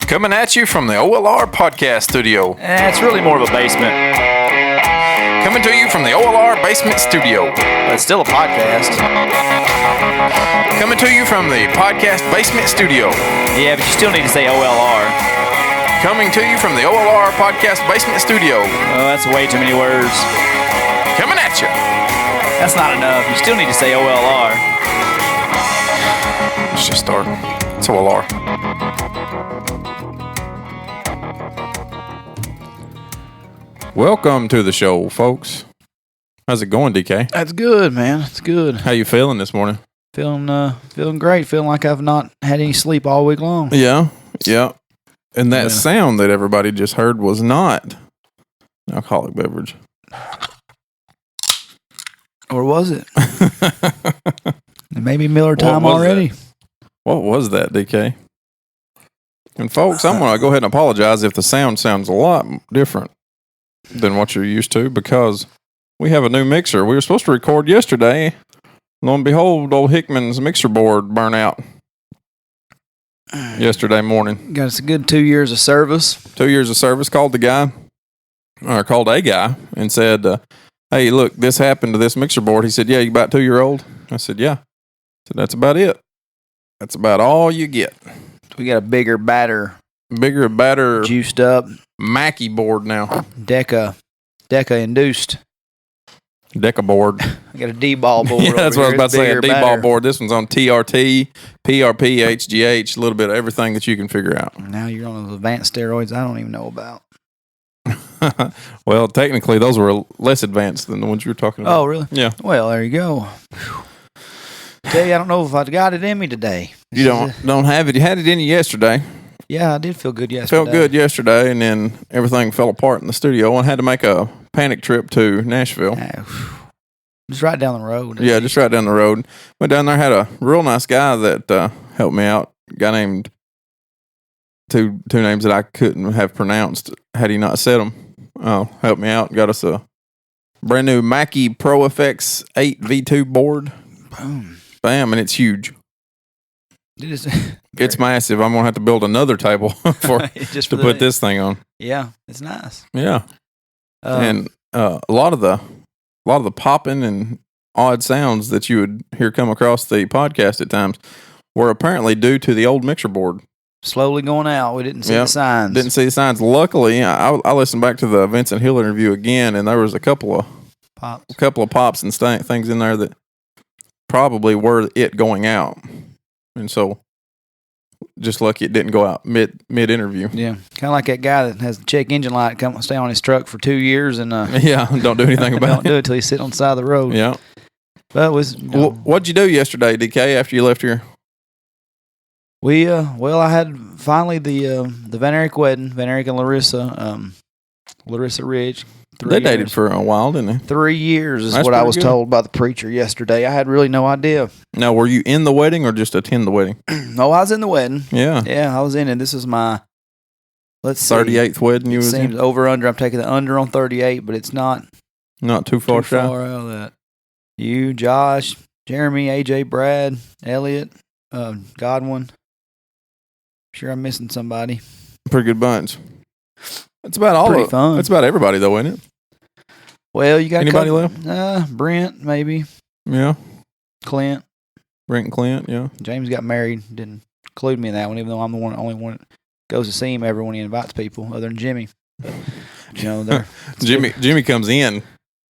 Coming at you from the OLR podcast studio. It's really more of a basement. Coming to you from the OLR basement studio. But it's still a podcast. Coming to you from the podcast basement studio. Yeah, but you still need to say OLR. Coming to you from the OLR podcast basement studio. Oh, that's way too many words. Coming at you. That's not enough. You still need to say OLR. Let's just start. It's OLR. Welcome to the show, folks. How's it going, DK? That's good, man. It's good. How you feeling this morning? Feeling great. Feeling like I've not had any sleep all week long. Yeah. And that sound that everybody just heard was not an alcoholic beverage. Or was it? Maybe Miller time already. What was that, DK? And folks, I'm going to go ahead and apologize if the sound sounds a lot different than what you're used to, because we have a new mixer. We were supposed to record yesterday. Lo and behold, old Hickman's mixer board burnt out yesterday morning. Got us a good 2 years of service. 2 years of service. Called a guy and said, hey, look, this happened to this mixer board. He said, yeah, you about 2-year-old? I said, yeah. I said, that's about it. That's about all you get. We got a bigger, badder, juiced up Mackie board now. Deca induced. Deca board. I got a D-ball board. Yeah, that's over what I was about to say. A D-ball badder. board. This one's on TRT, PRP, HGH, a little bit of everything that you can figure out. Now you're on those advanced steroids I don't even know about. Well, technically, those were less advanced than the ones you were talking about. Oh, really? Yeah. Well, there you go. Tell you, I don't know if I got it in me today. You don't have it. You had it in you yesterday. Yeah, I did feel good yesterday. Felt good yesterday, and then everything fell apart in the studio. I had to make a panic trip to Nashville. Just right down the road. Yeah, just right down the road. Went down there, had a real nice guy that helped me out. A guy named two names that I couldn't have pronounced had he not said them. Helped me out. Got us a brand new Mackie Pro FX 8 V2 board. Boom. Bam, and it's huge. It is. It's massive. I'm gonna have to build another table to put this thing on. Yeah, it's nice. Yeah, and a lot of the popping and odd sounds that you would hear come across the podcast at times were apparently due to the old mixer board. Slowly going out. We didn't see the signs. Didn't see the signs. Luckily, I listened back to the Vincent Hill interview again, and there was a couple of pops and things in there that probably were it going out. And so, just lucky it didn't go out mid interview. Yeah, kind of like that guy that has the check engine light stay on his truck for 2 years and don't do anything about don't do it till he's sitting on the side of the road. Yeah. But it was. What'd you do yesterday, DK? After you left here? I had finally the Van Erich wedding. Van Erich and Larissa Ridge. They dated for a while, didn't they? 3 years is That's what I was good. told by the preacher yesterday. I had really no idea. Now, were you in the wedding or just attend the wedding? No, I was in the wedding. Yeah. Yeah, I was in it. This is my, let's see. 38th wedding you was in? Seems over under. I'm taking the under on 38, but it's not too far out of that. You, Josh, Jeremy, AJ, Brad, Elliot, Godwin. Sure I'm missing somebody. Pretty good bunch. That's about all. Pretty fun. That's about everybody, though, isn't it? Well, you got anybody left? Brent, maybe. Yeah. Clint. Brent and Clint, yeah. James got married. Didn't include me in that one, even though I'm the only one that goes to see him every when he invites people, other than Jimmy. But, Jimmy comes in.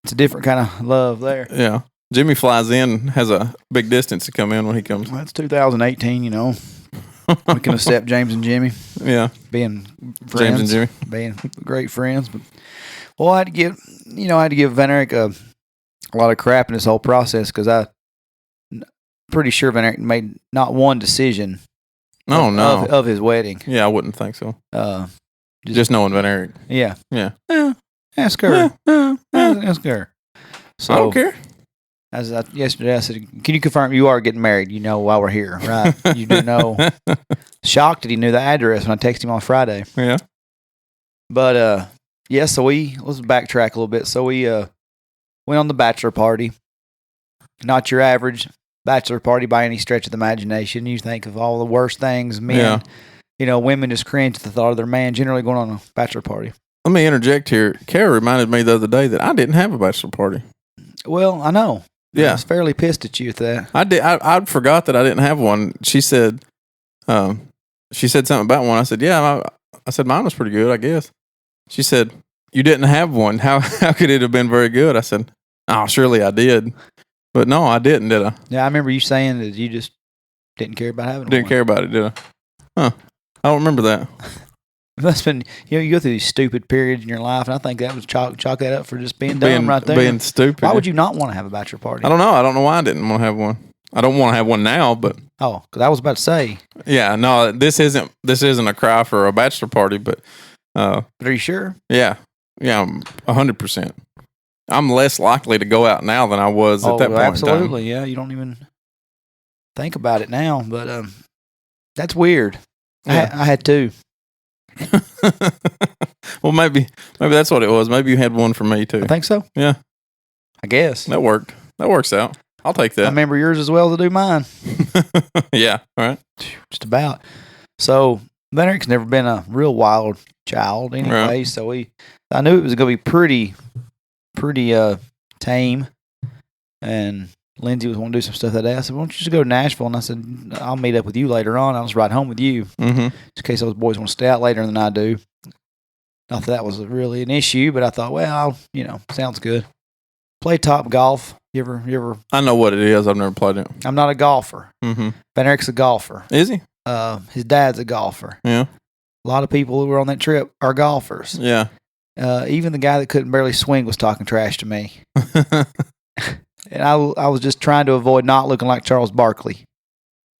It's a different kind of love there. Yeah. Jimmy flies in, has a big distance to come in when he comes. Well, it's 2018, We can accept James and Jimmy. Yeah. Being friends. James and Jimmy. Being great friends. But, well, I had to give Van Erich a lot of crap in this whole process because I'm pretty sure Van Erich made not one decision of his wedding. Yeah, I wouldn't think so. Just knowing Van Erich. Yeah. Yeah. Ask her. Ask her. So, I don't care. Yesterday I said, can you confirm you are getting married? While we're here, right? You do know. Shocked that he knew the address when I texted him on Friday. Yeah. But, so let's backtrack a little bit. So we went on the bachelor party. Not your average bachelor party by any stretch of the imagination. You think of all the worst things men women just cringe at the thought of their man generally going on a bachelor party. Let me interject here. Kara reminded me the other day that I didn't have a bachelor party. Well, I know. Yeah. I was fairly pissed at you at that. I did. I forgot that I didn't have one. She said something about one. I said, yeah. I said, mine was pretty good, I guess. She said, you didn't have one. How could it have been very good? I said, oh, surely I did. But no, I didn't, did I? Yeah, I remember you saying that you just didn't care about having one. Didn't care about it, did I? Huh. I don't remember that. It must have been, you go through these stupid periods in your life, and I think that was chalk that up for just being dumb right there. Being stupid. Why would you not want to have a bachelor party? I don't know. I don't know why I didn't want to have one. I don't want to have one now, but. Oh, because I was about to say. Yeah, no, this isn't a cry for a bachelor party, but. But are you sure? Yeah. Yeah, 100%. I'm less likely to go out now than I was at that point absolutely, in time. yeah. You don't even think about it now, but that's weird. Yeah. I had two. Well, maybe that's what it was. Maybe you had one for me too. I think so. Yeah, I guess that worked. That works out. I'll take that. I remember yours as well to do mine. Yeah, all right. Just about. So Benrick's never been a real wild child anyway. Right. So I knew it was going to be pretty tame. And Lindsay was wanting to do some stuff that day. I said, why don't you just go to Nashville? And I said, I'll meet up with you later on. I'll just ride home with you. Mm-hmm. Just in case those boys want to stay out later than I do. Not that was really an issue, but I thought, well, sounds good. Play top golf. You ever? I know what it is. I've never played it. I'm not a golfer. Mm-hmm. Benrick's a golfer. Is he? His dad's a golfer. Yeah. A lot of people who were on that trip are golfers. Yeah. Even the guy that couldn't barely swing was talking trash to me. And I was just trying to avoid not looking like Charles Barkley. Have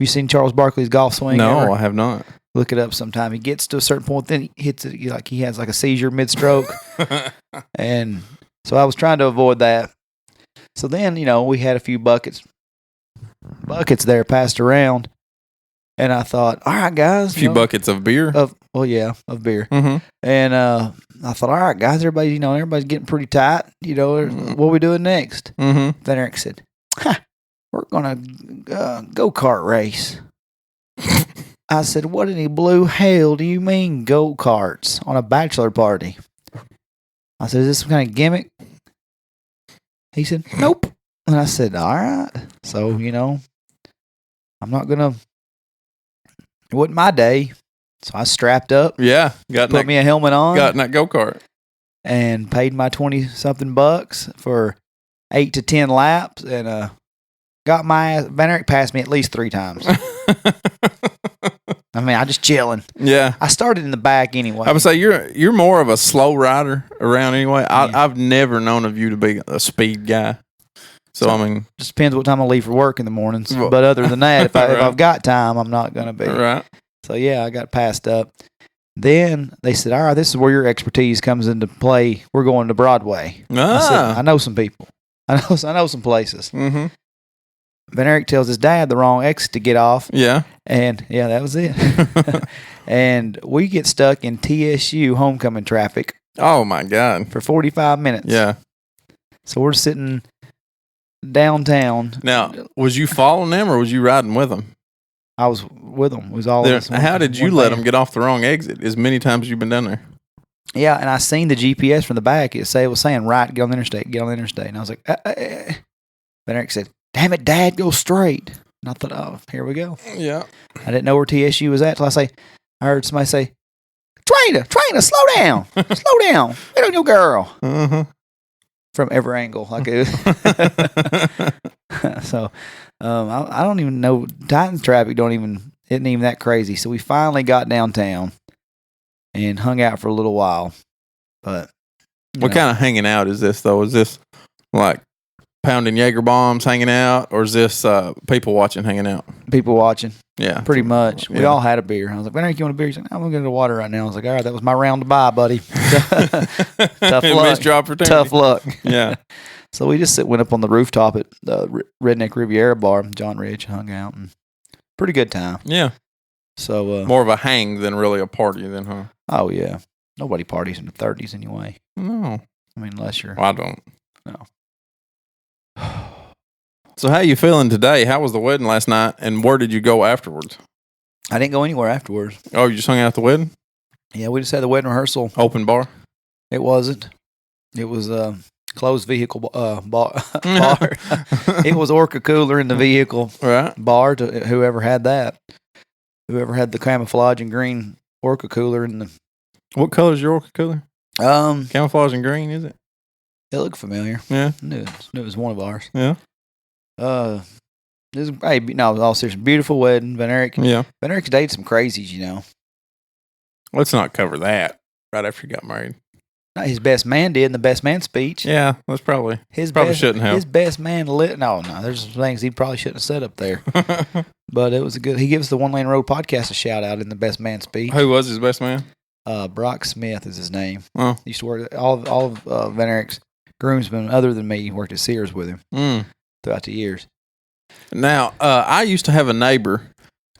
you seen Charles Barkley's golf swing? No, ever? I have not. Look it up sometime. He gets to a certain point, then he hits it like he has like a seizure mid-stroke. And so I was trying to avoid that. So then, we had a few buckets there passed around. And I thought, all right, guys. A few buckets of beer? Of beer. Mm-hmm. And I thought, all right, guys, everybody's getting pretty tight. What are we doing next? Mm-hmm. Then Eric said, we're going to go-kart race. I said, what in the blue hell do you mean go-karts on a bachelor party? I said, is this some kind of gimmick? He said, nope. And I said, all right. So, I'm not going to. It wasn't my day. So I strapped up. Yeah. Put me a helmet on. Got in that go-kart. And paid my 20-something bucks for 8 to 10 laps. And got my ass. Benrick passed me at least 3 times. I mean, I just chilling. Yeah. I started in the back anyway. I would say you're more of a slow rider around anyway. Yeah. I've never known of you to be a speed guy. So I mean, just depends what time I leave for work in the mornings. Well, but other than that, if right. I've got time, I'm not going to be. Right. So yeah, I got passed up. Then they said, all right, this is where your expertise comes into play. We're going to Broadway. I said, I know some people. I know some places. Mm-hmm. Then Eric tells his dad the wrong exit to get off. Yeah. And yeah, that was it. And we get stuck in TSU homecoming traffic. Oh my God. For 45 minutes. Yeah. So we're sitting downtown. Now, was you following them or was you riding with them? I was with them. It was all of us. How did you let them get off the wrong exit as many times as you've been down there? Yeah, and I seen the GPS from the back. It was saying, right, get on the interstate, get on the interstate. And I was like, Then Eric said, damn it, Dad, go straight. And I thought, oh, here we go. Yeah. I didn't know where TSU was at till I heard somebody say, Trainer, slow down. Slow down. Get on your girl. Uh-huh. From every angle. So, I don't even know. Titans traffic isn't even that crazy. So we finally got downtown and hung out for a little while. But what kind of hanging out is this, though? Is this like pounding Jaeger bombs hanging out, or is this people watching hanging out? People watching. Yeah. Pretty much. Yeah. We all had a beer. I was like, when are you want a beer? He's like, I'm going to go to the water right now. I was like, all right, that was my round to buy, buddy. Tough luck. Missed your opportunity. Tough luck. Yeah. So we just went up on the rooftop at the Redneck Riviera Bar. John Ridge hung out. And pretty good time. Yeah. So more of a hang than really a party then, huh? Oh, yeah. Nobody parties in the 30s anyway. No. I mean, unless you're... I don't. No. So how you feeling today? How was the wedding last night, and where did you go afterwards? I didn't go anywhere afterwards. Oh, you just hung out at the wedding? Yeah, we just had the wedding rehearsal. Open bar? It wasn't. It was a closed vehicle bar. It was Orca cooler in the vehicle Right. bar to whoever had that. Whoever had the camouflage and green Orca cooler in the. What color is your Orca cooler? Camouflage and green, is it? It looked familiar. Yeah. Knew it was one of ours. Yeah. This is, hey, no, all serious. Beautiful wedding. Van Erich dated some crazies, you know. Let's not cover that right after you got married. His best man did in the best man speech. Yeah, that's probably shouldn't have. His best man no. There's some things he probably shouldn't have said up there. But it was a good. He gives the One Lane Road podcast a shout out in the best man speech. Who was his best man? Brock Smith is his name. Oh. He used to work all of Van Erich's groomsmen, other than me, worked at Sears with him throughout the years. Now, I used to have a neighbor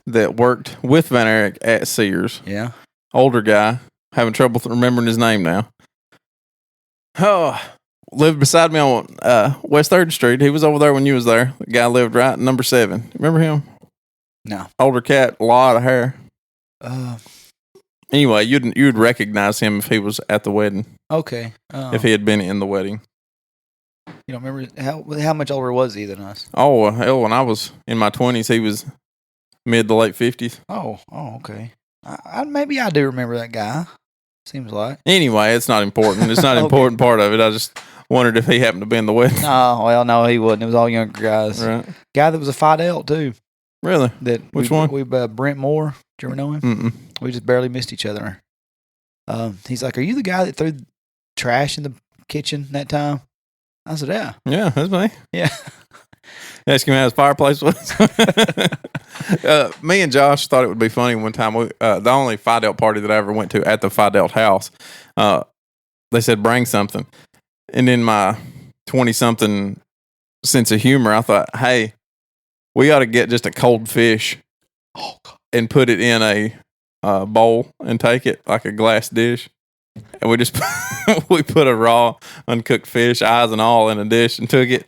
that worked with Van Erich at Sears. Yeah. Older guy, having trouble remembering his name now. Oh, lived beside me on West 3rd Street. He was over there when you was there. The guy lived right at number 7. Remember him? No. Older cat, a lot of hair. Uh, Anyway, you'd recognize him if he was at the wedding. Okay. If he had been in the wedding. You don't remember how much older was he than us? Oh, hell, when I was in my 20s, he was mid to late 50s. Oh, okay. Maybe I do remember that guy. Seems like. Anyway, it's not important. It's not an Okay. important part of it. I just wondered if he happened to be in the wedding. No, he wasn't. It was all younger guys. Right. Guy that was a Fidel too. Really? Which one? We Brent Moore. Do you ever know him? Mm-mm. We just barely missed each other. He's like, "Are you the guy that threw trash in the kitchen that time?" I said, "Yeah." Yeah, that's me. Yeah. Ask him how his fireplace was. Me and Josh thought it would be funny one time. The only Fidel party that I ever went to at the Fidel house, they said, bring something. And in my 20-something sense of humor, I thought, hey, we ought to get just a cold fish and put it in a bowl and take it like a glass dish. And we just we put a raw, uncooked fish, eyes and all, in a dish and took it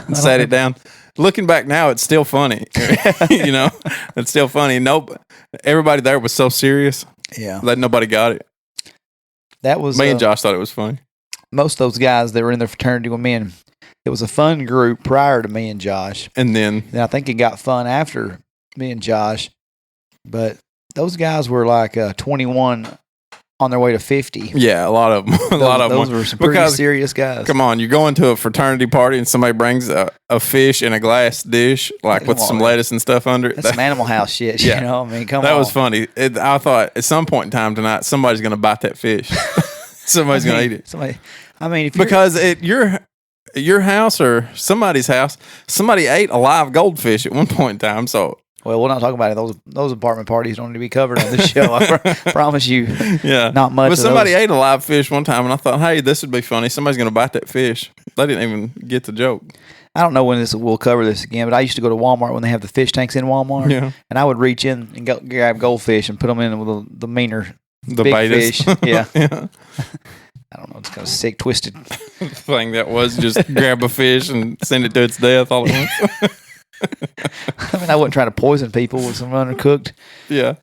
and sat it down. Looking back now, it's still funny. You know, it's still funny. Nope. Everybody there was so serious that nobody got it. That was me and Josh thought it was funny. Most of those guys that were in their fraternity with me, and it was a fun group prior to me and Josh. And then I think it got fun after me and Josh. But those guys were like 21 on their way to 50. Yeah, a lot of them. Those were some pretty serious guys. Come on, you're going to a fraternity party and somebody brings a fish in a glass dish, like with some lettuce and stuff under it. That's some Animal House shit. Yeah. You know, I mean, come on. That was funny. I thought at some point in time tonight, somebody's going to bite that fish. Somebody's going to eat it. Because at your house or somebody's house, somebody ate a live goldfish at one point in time. So. Well, we'll not talk about it. Those apartment parties don't need to be covered on this show. I promise you. Yeah. Not much. But somebody ate a live fish one time, and I thought, hey, this would be funny. Somebody's going to bite that fish. They didn't even get the joke. I don't know when we'll cover this again, but I used to go to Walmart when they have the fish tanks in Walmart. Yeah. And I would reach in and grab goldfish and put them in with the meaner big betas. fish. Yeah. Yeah. I don't know. It's kind of sick, twisted thing that was. Just grab a fish and send it to its death all at once. I mean, I wasn't trying to poison people with some undercooked,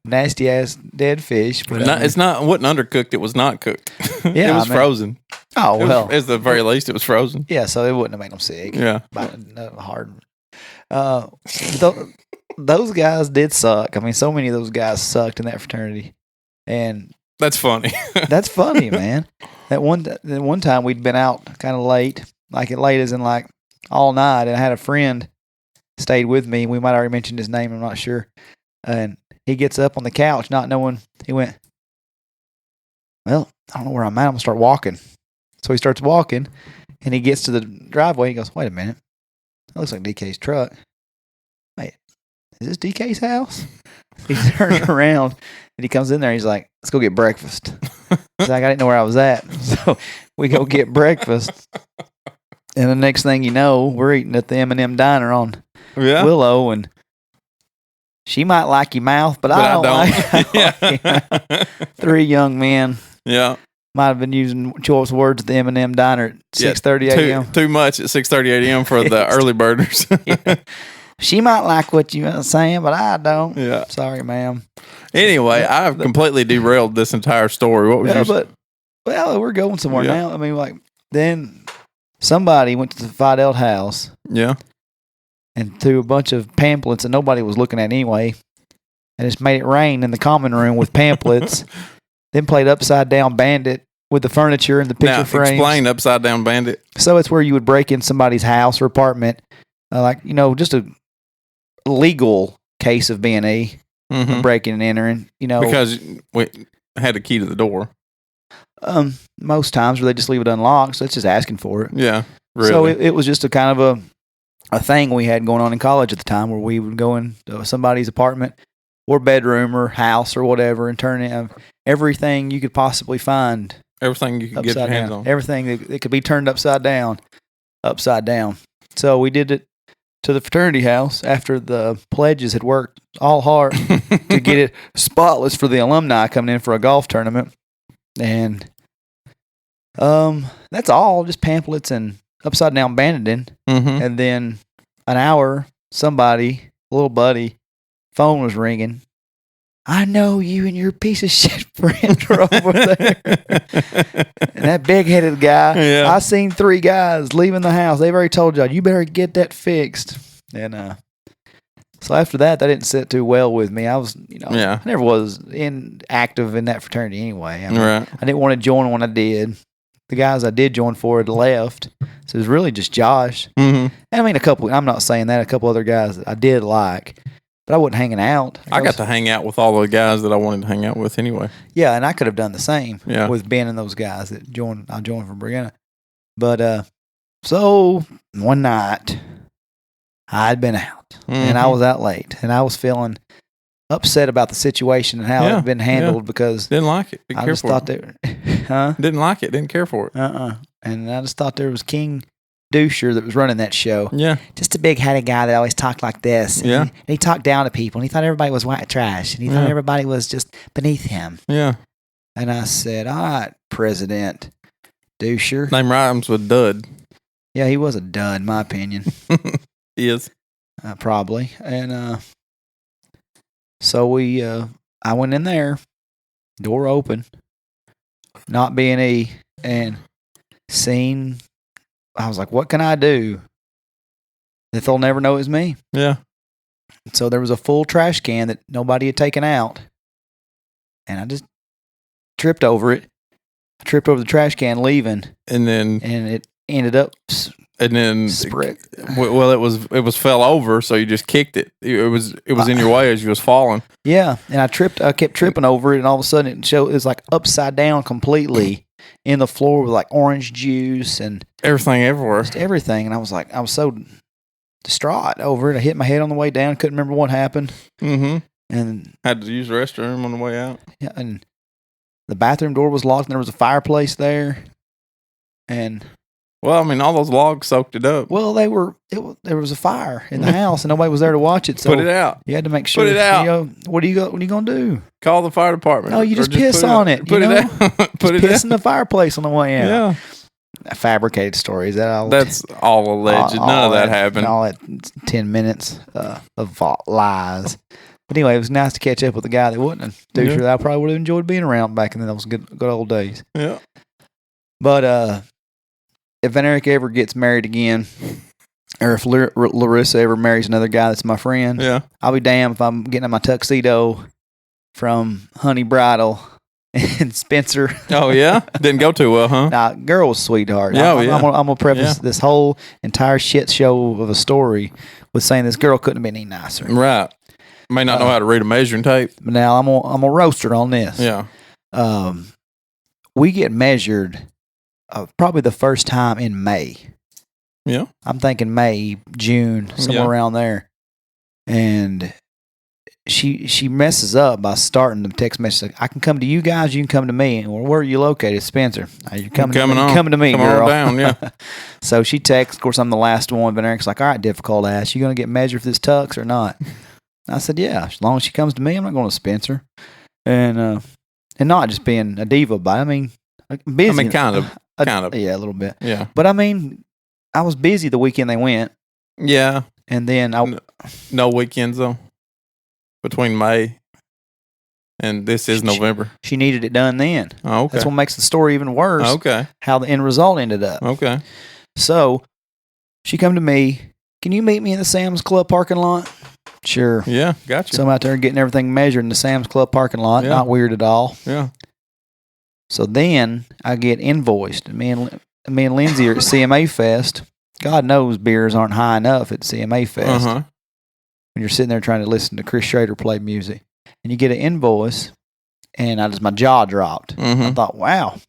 nasty ass dead fish. But it wasn't undercooked. It was not cooked. Yeah, it was frozen. Oh well, at the very least, it was frozen. Yeah, so it wouldn't have made them sick. Yeah, hard. Those guys did suck. I mean, so many of those guys sucked in that fraternity, and that's funny. That's funny, man. That one time we'd been out kind of late, like late as in like all night, and I had a friend stayed with me. We might have already mentioned his name. I'm not sure. And he gets up on the couch, not knowing. He went, well, I don't know where I'm at. I'm going to start walking. So he starts walking, and he gets to the driveway. He goes, wait a minute. That looks like DK's truck. Wait, is this DK's house? He turns around, and he comes in there. He's like, let's go get breakfast. He's like, I didn't know where I was at. So we go get breakfast. And the next thing you know, we're eating at the M&M Diner on Willow, and she might like your mouth, but I don't. Like 3 young men. Yeah. Might have been using choice words at the M&M Diner at 6:30 a.m. Too much at 6:30 a.m. for the early birders. Yeah. She might like what you're saying, but I don't. Yeah. Sorry, ma'am. Anyway, I've completely derailed this entire story. What was Yeah, your... well, we're going somewhere Yeah. now. I mean, like, then somebody went to the Fidel house Yeah. and threw a bunch of pamphlets that nobody was looking at anyway, and just made it rain in the common room with pamphlets. Then played Upside Down Bandit with the furniture and the picture Now, frames. explain Upside Down Bandit. So it's where you would break in somebody's house or apartment, just a legal case of B&E, breaking and entering. Because we had a key to the door. Most times where they just leave it unlocked, so it's just asking for it. Yeah, really. So it was just a kind of a thing we had going on in college at the time, where we would go into somebody's apartment or bedroom or house or whatever and turn in everything you could possibly find. Everything you could get your hands on. Everything that could be turned upside down. So we did it to the fraternity house after the pledges had worked all hard to get it spotless for the alumni coming in for a golf tournament. And that's all, just pamphlets and upside down banditing. And then an hour, somebody, little buddy, phone was ringing. I know you and your piece of shit friend are over there. And that big-headed guy, I seen 3 guys leaving the house. They've already told y'all, you better get that fixed. And so after that didn't sit too well with me. I was, I never was active in that fraternity anyway. I didn't want to join when I did. The guys I did join for had left. So it was really just Josh. And I mean, I'm not saying that, a couple other guys that I did like. But I wasn't hanging out. I got to hang out with all the guys that I wanted to hang out with anyway. Yeah, and I could have done the same with Ben and those guys that I joined from Brianna. But so one night, I'd been out, and I was out late, and I was feeling upset about the situation and how it had been handled because didn't like it. Didn't I care just for thought it. Didn't like it. Didn't care for it. And I just thought there was King Doucher that was running that show. Yeah. Just a big-headed guy that always talked like this. And he talked down to people, and he thought everybody was white trash, and he thought everybody was just beneath him. Yeah. And I said, all right, President Doucher. Name rhymes with dud. Yeah, he was a dud, in my opinion. He is. Probably. And so I went in there, door open, not B&E, and seen... I was like, what can I do that they'll never know it's me? Yeah. So there was a full trash can that nobody had taken out. And I just tripped over it. I tripped over the trash can leaving. And it ended up spread. Well, it was fell over, so you just kicked it. It was in your way as you was falling. Yeah. And I kept tripping over it, and all of a sudden it was like upside down completely. In the floor with like orange juice and everything everywhere. Just everything. And I was so distraught over it. I hit my head on the way down. Couldn't remember what happened. And had to use the restroom on the way out. Yeah. And the bathroom door was locked and there was a fireplace there. And well, I mean, all those logs soaked it up. Well, there was a fire in the house and nobody was there to watch it. So put it out. You had to make sure. Put it out. What are you going to do? Call the fire department. No, you just piss on it. Put it out. Put it piss in the fireplace on the way out. Yeah. A fabricated story. Is that all? That's all alleged. None of that happened. All that 10 minutes of lies. But anyway, it was nice to catch up with a guy that wasn't a doucher that I probably would have enjoyed being around back in those good old days. Yeah. But if Van Eric ever gets married again, or if Larissa ever marries another guy that's my friend, I'll be damned if I'm getting in my tuxedo from Honey Bridal and Spencer. Oh, yeah? Didn't go too well, huh? Nah, girl was a sweetheart. Yeah, I'm going to preface this whole entire shit show of a story with saying this girl couldn't have been any nicer. Right. May not know how to read a measuring tape. But now I'm gonna roast her on this. Yeah. We get measured probably the first time in May. Yeah. I'm thinking May, June, somewhere around there. And she messes up by starting the text message like, I can come to you guys, you can come to me. And where are you located? Spencer. You're coming to me, Come girl. on down, yeah. So she texts. Of course, I'm the last one. But Eric's like, all right, difficult ass. You going to get measured for this tux or not? I said, yeah. As long as she comes to me, I'm not going to Spencer. And not just being a diva, but I mean, busy. I mean, kind of. Yeah, a little bit. Yeah. But I mean, I was busy the weekend they went. Yeah. And then No weekends though. Between May and this is November. she needed it done then. Oh, okay. That's what makes the story even worse. Okay. How the end result ended up. Okay. So she come to me. Can you meet me in the Sam's Club parking lot? Sure. Yeah, gotcha. So I'm out there getting everything measured in the Sam's Club parking lot. Yeah. Not weird at all. Yeah. So then I get invoiced. Me and Lindsay are at CMA Fest. God knows beers aren't high enough at CMA Fest. Uh-huh. When you're sitting there trying to listen to Chris Schrader play music. And you get an invoice, and my jaw dropped. Mm-hmm. I thought, wow,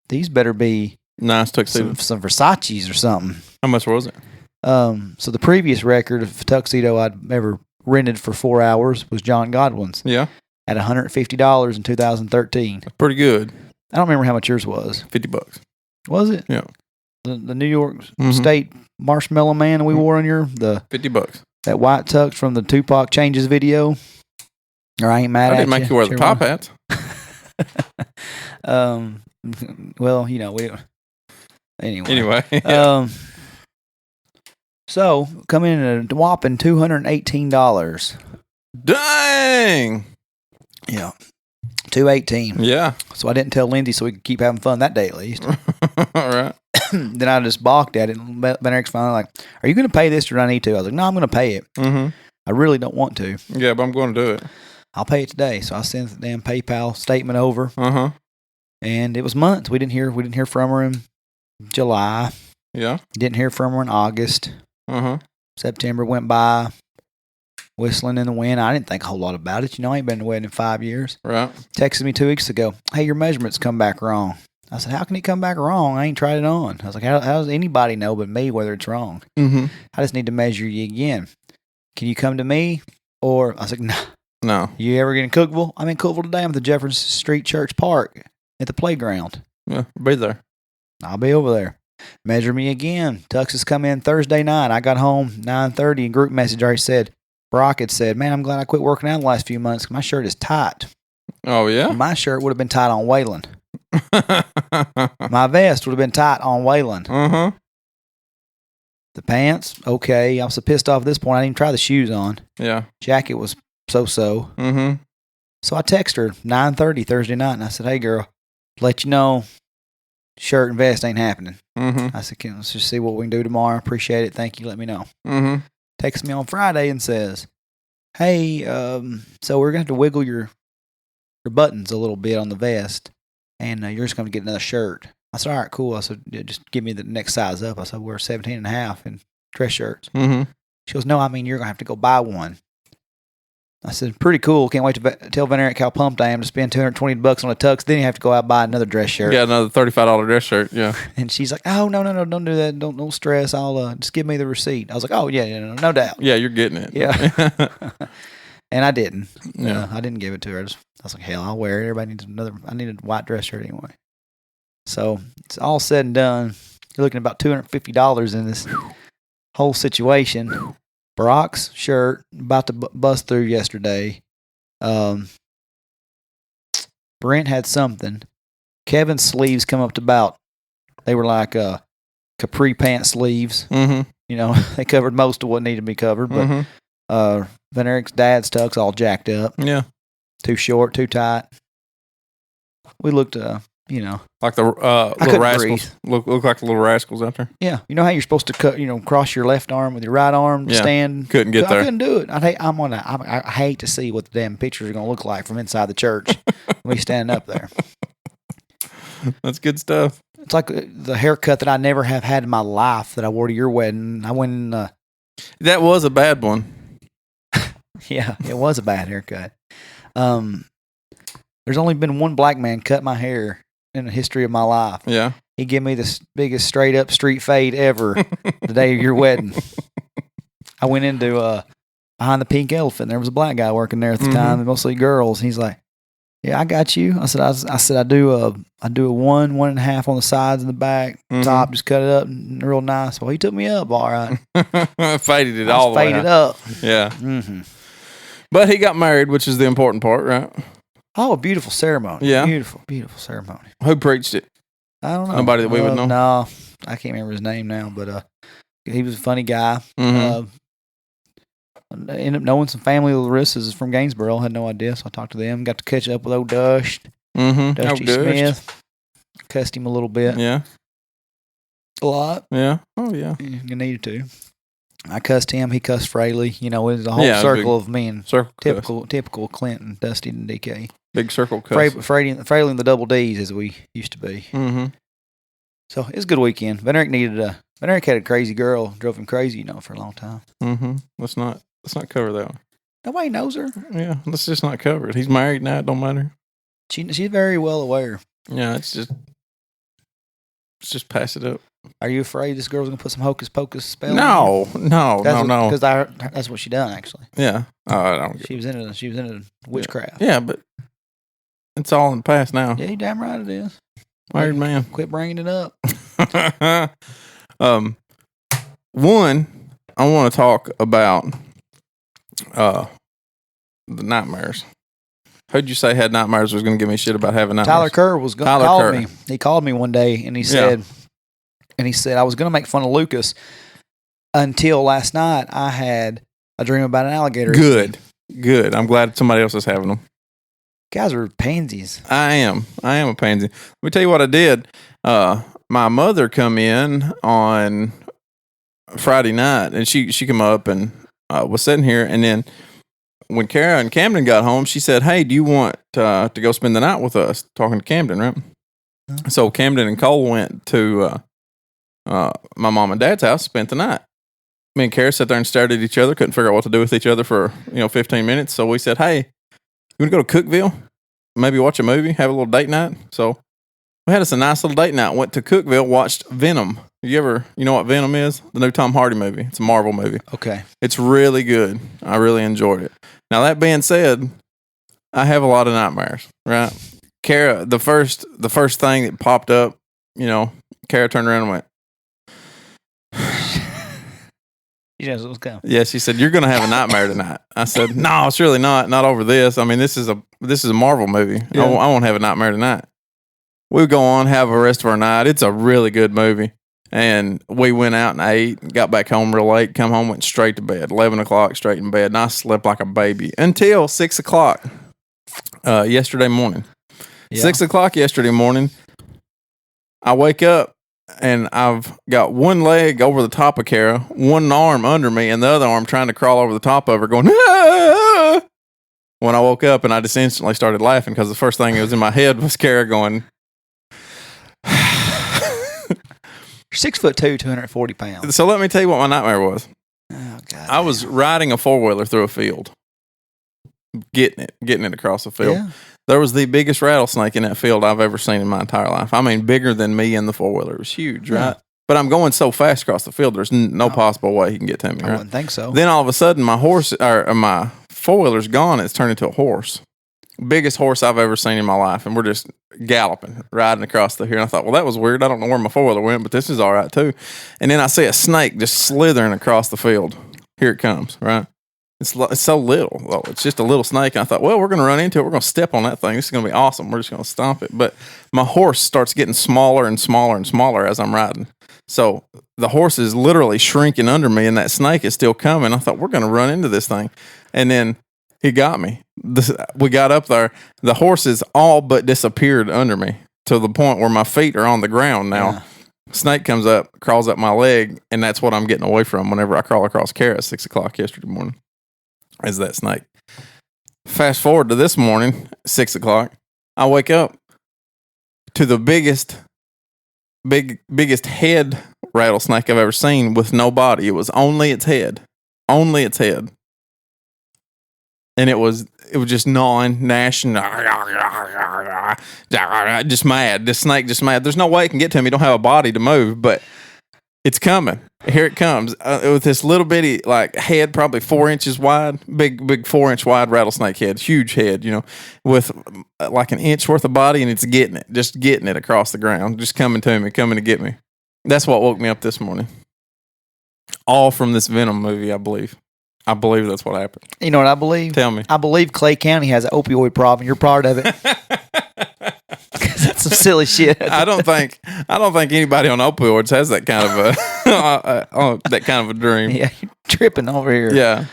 these better be Nice tuxedo. some Versace's or something. How much was it? So the previous record of tuxedo I'd ever rented for 4 hours was John Godwin's Yeah. at $150 in 2013. Pretty good. I don't remember how much yours was. $50. Was it? Yeah. The New York Mhm. State Marshmallow Man we wore on $50. that white tux from the Tupac Changes video. Or I ain't mad I at didn't make you wear the top hats. Well, we Anyway. So come in at a whopping $218. Dang. Yeah. $218. Yeah. So I didn't tell Lindsay so we could keep having fun that day at least. All right. Then I just balked at it. And Ben Eric's finally like, are you going to pay this or do I need to? I was like, no, I'm going to pay it. Mm-hmm. I really don't want to. Yeah, but I'm going to do it. I'll pay it today. So I sent the damn PayPal statement over. Uh-huh. And it was months. We didn't hear from her in July. Yeah. Didn't hear from her in August. Uh-huh. September went by, whistling in the wind. I didn't think a whole lot about it. I ain't been to a wedding in 5 years. Right. Texted me 2 weeks ago. Hey, your measurements come back wrong. I said, how can it come back wrong? I ain't tried it on. I was like, how does anybody know but me whether it's wrong? Mm-hmm. I just need to measure you again. Can you come to me? Or I was like, no. No. You ever get in Cookville? I'm in Cookville today. I'm at the Jefferson Street Church Park at the playground. Yeah, be there. I'll be over there. Measure me again. Tuxes come in Thursday night. I got home 9:30 and group message already said, Brock had said, man, I'm glad I quit working out the last few months. My shirt is tight. Oh, yeah? My shirt would have been tight on Wayland. My vest would have been tight on Wayland. Uh-huh. The pants, okay. I was so pissed off at this point, I didn't even try the shoes on. Yeah. Jacket was so-so. Mm-hmm. So I texted her 9:30 Thursday night, and I said, hey, girl, let you know, shirt and vest ain't happening. Mm-hmm. I said, let's just see what we can do tomorrow. Appreciate it. Thank you. Let me know. Mm-hmm. Texts me on Friday and says, hey, so we're going to have to wiggle your buttons a little bit on the vest, and you're just going to get another shirt. I said, all right, cool. I said, yeah, just give me the next size up. I said, we're 17 and a half in dress shirts. Mm-hmm. She goes, no, I mean, you're going to have to go buy one. I said, pretty cool. Can't wait to tell Van Eric how pumped I am to spend $220 on a tux. Then you have to go out and buy another dress shirt. Yeah, another $35 dress shirt. Yeah. And she's like, oh, no, don't do that. Don't stress. I'll just give me the receipt. I was like, oh, yeah, no doubt. Yeah, you're getting it. Yeah. And I didn't. Yeah. I didn't give it to her. I was like, hell, I'll wear it. Everybody needs I need a white dress shirt anyway. So it's all said and done. You're looking at about $250 in this whole situation. Brock's shirt about to bust through yesterday. Brent had something. Kevin's sleeves come up to they were like capri pant sleeves. Mm-hmm. They covered most of what needed to be covered, but Van Eric's dad's tux all jacked up. Yeah. Too short, too tight. We looked, like the little rascals. Look like the little rascals out there. yeah. You know how you're supposed to cut, cross your left arm with your right arm to Yeah. stand? Couldn't get there. I couldn't do it. I hate to see what the damn pictures are going to look like from inside the church when we standing up there. That's good stuff. It's like the haircut that I never have had in my life that I wore to your wedding. I went in, That was a bad one. yeah, it was a bad haircut. There's only been one black man cut my hair in the history of my life. Yeah. He gave me the biggest straight up street fade ever the day of your wedding. I went into behind the pink elephant. There was a black guy working there at the time, mostly girls. He's like, "Yeah, I got you." I said, I do a 1.5 on the sides and the back, top, just cut it up and real nice. Well, he took me up all right. Faded it all the way. Faded up. Yeah. Mm-hmm. But he got married, which is the important part, right? Oh, a beautiful ceremony. Yeah. Beautiful, beautiful ceremony. Who preached it? I don't know. Nobody that we would know? No, I can't remember his name now, but he was a funny guy. Mm-hmm. ended up knowing some family of Larissa's from Gainesboro. Had no idea, so I talked to them. Got to catch up with old Dusty Smith. Cussed him a little bit. Yeah. A lot. Yeah. Oh, yeah. You needed to. I cussed him. He cussed Fraley. You know, it was a whole circle of men. Typical Clinton, Dusty, and DK. Big circle cuss. Fraley and the double D's, as we used to be. Mm-hmm. So it was a good weekend. Venerick had a crazy girl, drove him crazy, for a long time. Mm-hmm. Let's not cover that one. Nobody knows her. Yeah, let's just not cover it. He's married now. It don't matter. She's very well aware. Yeah, let's just pass it up. Are you afraid this girl's gonna put some hocus pocus spell? No. Because that's what she done actually. Yeah. I don't. She was into witchcraft. Yeah, but it's all in the past now. Yeah, you damn right it is. Married man. Quit bringing it up. One, I want to talk about the nightmares. Who'd you say had nightmares was going to give me shit about having nightmares? Tyler Kerr was going to call me. He called me one day and he said, I was going to make fun of Lucas until last night I had a dream about an alligator. Good. I'm glad somebody else is having them. Guys are pansies. I am a pansy. Let me tell you what I did. My mother come in on Friday night, and she come up and was sitting here, and then when Kara and Camden got home, she said, "Hey, do you want to go spend the night with us?" Talking to Camden, right? Uh-huh. So Camden and Cole went to my mom and dad's house, spent the night. Me and Kara sat there and stared at each other, couldn't figure out what to do with each other for 15 minutes. So we said, "Hey, you want to go to Cookeville? Maybe watch a movie, have a little date night?" So we had us a nice little date night. Went to Cookeville, watched Venom. You know what Venom is? The new Tom Hardy movie. It's a Marvel movie. Okay. It's really good. I really enjoyed it. Now, that being said, I have a lot of nightmares, right? Kara, the first thing that popped up, Kara turned around and went, "You know what's coming." Yeah, she said, "You're going to have a nightmare tonight." I said, "No, it's really not. Not over this. I mean, this is a Marvel movie. Yeah. I won't have a nightmare tonight." We go on, have the rest of our night. It's a really good movie. And we went out and ate, got back home real late, come home, went straight to bed. 11 o'clock, straight in bed. And I slept like a baby until 6 o'clock yesterday morning. Yeah. 6 o'clock yesterday morning, I wake up and I've got one leg over the top of Kara, one arm under me, and the other arm trying to crawl over the top of her going, "Ah!" When I woke up, and I just instantly started laughing because the first thing that was in my head was Kara going, 6'2", 240 pounds. So let me tell you what my nightmare was. Oh, God. I was riding a four-wheeler through a field, getting it across the field. Yeah. There was the biggest rattlesnake in that field I've ever seen in my entire life. I mean, bigger than me in the four-wheeler. It was huge, right? But I'm going so fast across the field, there's no possible way he can get to me, right? I wouldn't think so. Then all of a sudden, my four-wheeler's gone. It's turned into a horse. Biggest horse I've ever seen in my life. And we're just galloping, riding across here. And I thought, well, that was weird. I don't know where my four-wheeler went, but this is all right, too. And then I see a snake just slithering across the field. Here it comes, right? It's so little. Well, it's just a little snake. And I thought, well, we're going to run into it. We're going to step on that thing. This is going to be awesome. We're just going to stomp it. But my horse starts getting smaller and smaller and smaller as I'm riding. So the horse is literally shrinking under me, and that snake is still coming. I thought, we're going to run into this thing. And then he got me. We got up there. The horses all but disappeared under me to the point where my feet are on the ground now. Yeah. Snake comes up, crawls up my leg, and that's what I'm getting away from whenever I crawl across Kara at 6 o'clock yesterday morning, is that snake. Fast forward to this morning, 6 o'clock, I wake up to the biggest head rattlesnake I've ever seen with no body. It was only its head. Only its head. And it was just gnawing, gnashing, just mad. This snake just mad. There's no way it can get to me. It don't have a body to move, but it's coming. Here it comes with this little bitty head, probably 4 inches wide, big 4-inch wide rattlesnake head, huge head, with like an inch worth of body, and it's getting it across the ground, just coming to get me. That's what woke me up this morning. All from this Venom movie, I believe. I believe that's what happened. You know what I believe? Tell me. I believe Clay County has an opioid problem. You're part of it. That's some silly shit. I don't think anybody on opioids has that kind of a that kind of a dream. Yeah, you're tripping over here. Yeah.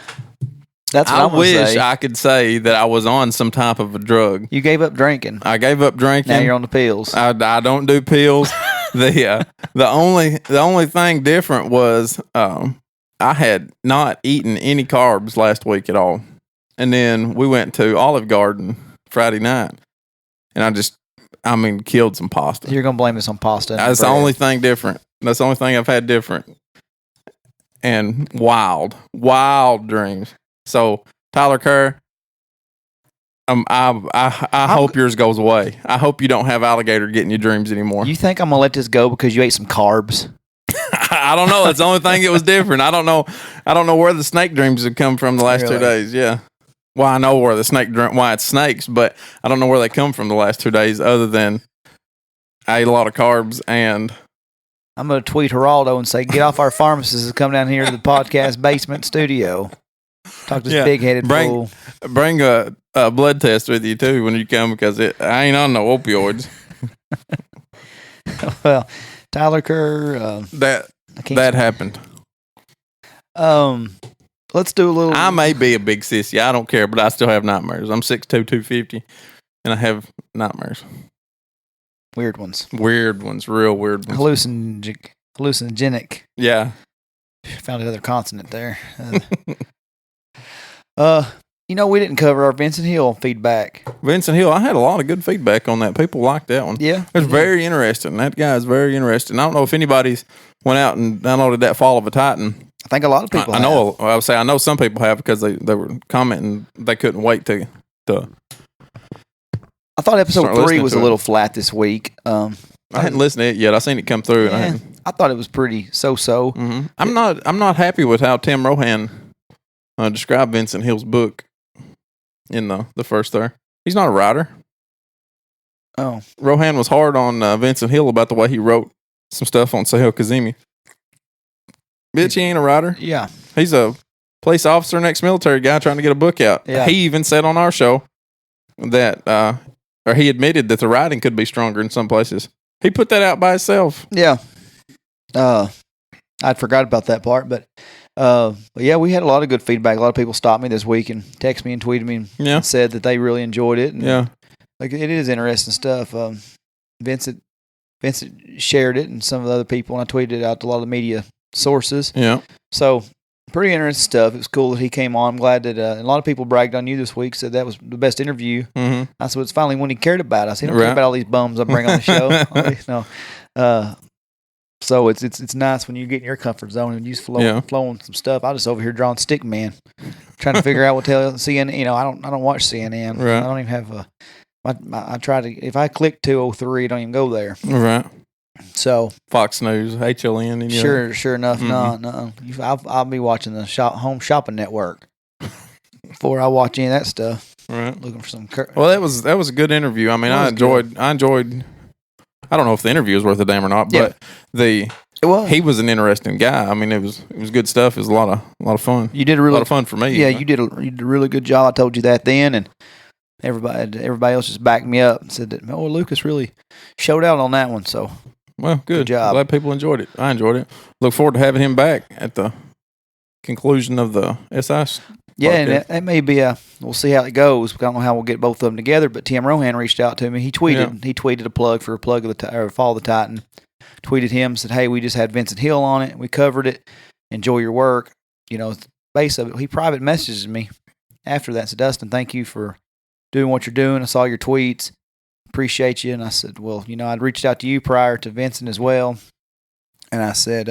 That's what I I'm gonna wish say. I could say that I was on some type of a drug. You gave up drinking. I gave up drinking. Now you're on the pills. I don't do pills. The only thing different was I had not eaten any carbs last week at all, and then we went to Olive Garden Friday night, and I killed some pasta. You're gonna blame this on pasta. That's the only thing different. That's the only thing I've had different. And wild dreams. So Tyler Kerr, I hope yours goes away. I hope you don't have alligator getting your dreams anymore. You think I'm gonna let this go because you ate some carbs? I don't know. That's the only thing that was different. I don't know where the snake dreams have come from the last 2 days. Yeah. Well, I know where why it's snakes, but I don't know where they come from the last 2 days other than I ate a lot of carbs and I'm going to tweet Geraldo and say, get off our pharmacist and come down here to the podcast basement studio. Talk to this big-headed fool. Bring a blood test with you, too, when you come, because I ain't on no opioids. Well, Tyler Kerr. That happened. Let's do a little. I may be a big sissy. I don't care, but I still have nightmares. I'm 6'2", 250, and I have nightmares. Weird ones. Real weird ones. Hallucinogenic. Yeah. Found another consonant there. We didn't cover our Vincent Hill feedback. Vincent Hill, I had a lot of good feedback on that. People liked that one. Yeah. It was very interesting. That guy is very interesting. I don't know if anybody's went out and downloaded that Fall of a Titan. I think a lot of people have. I know some people have because they were commenting they couldn't wait to I thought episode 3 was a little flat this week. I hadn't listened to it yet. I seen it come through, and I thought it was pretty so-so. Mm-hmm. I'm not happy with how Tim Rohan described Vincent Hill's book in the first there. He's not a writer. Oh, Rohan was hard on Vincent Hill about the way he wrote some stuff on Sahel Kazemi. Bitch, he ain't a writer. Yeah, he's a police officer, and ex-military guy trying to get a book out. Yeah. He even said on our show that. Or he admitted that the writing could be stronger in some places. He put that out by himself. Yeah. I'd forgot about that part, but yeah, we had a lot of good feedback. A lot of people stopped me this week and texted me and tweeted me and said that they really enjoyed it. And like it is interesting stuff. Vincent shared it and some of the other people, and I tweeted it out to a lot of the media sources. Yeah. So pretty interesting stuff. It was cool that he came on. I'm glad that a lot of people bragged on you this week, said that was the best interview. Mm-hmm. I said it's finally one he cared about. I said, he don't care about all these bums I bring on the show. So it's nice when you get in your comfort zone and you flowing some stuff. I just over here drawing stick man, trying to figure out what the hell CNN. I don't watch CNN. Right. I don't even have I try to, if I click 203, I don't even go there. Right. So Fox News, HLN. Sure enough, no. I'll be watching the Home Shopping Network before I watch any of that stuff. Right. Looking for some. Well, that was a good interview. I mean, I enjoyed. I don't know if the interview was worth a damn or not, but he was an interesting guy. I mean, it was good stuff. It was a lot of fun. You did a lot of fun for me. Yeah, you did a really good job. I told you that then, and everybody else just backed me up and said that Lucas really showed out on that one. So. Well, good job. Glad people enjoyed it. I enjoyed it. Look forward to having him back at the conclusion of the SI. Yeah, and that may be we'll see how it goes. I don't know how we'll get both of them together, but Tim Rohan reached out to me. He tweeted a plug of the Fall of the Titan. Tweeted him, said, hey, we just had Vincent Hill on it. We covered it. Enjoy your work. The base of it. He private messages me after that. Said, Dustin, thank you for doing what you're doing. I saw your tweets. Appreciate you. And I said, well, I'd reached out to you prior to Vincent as well. And I said,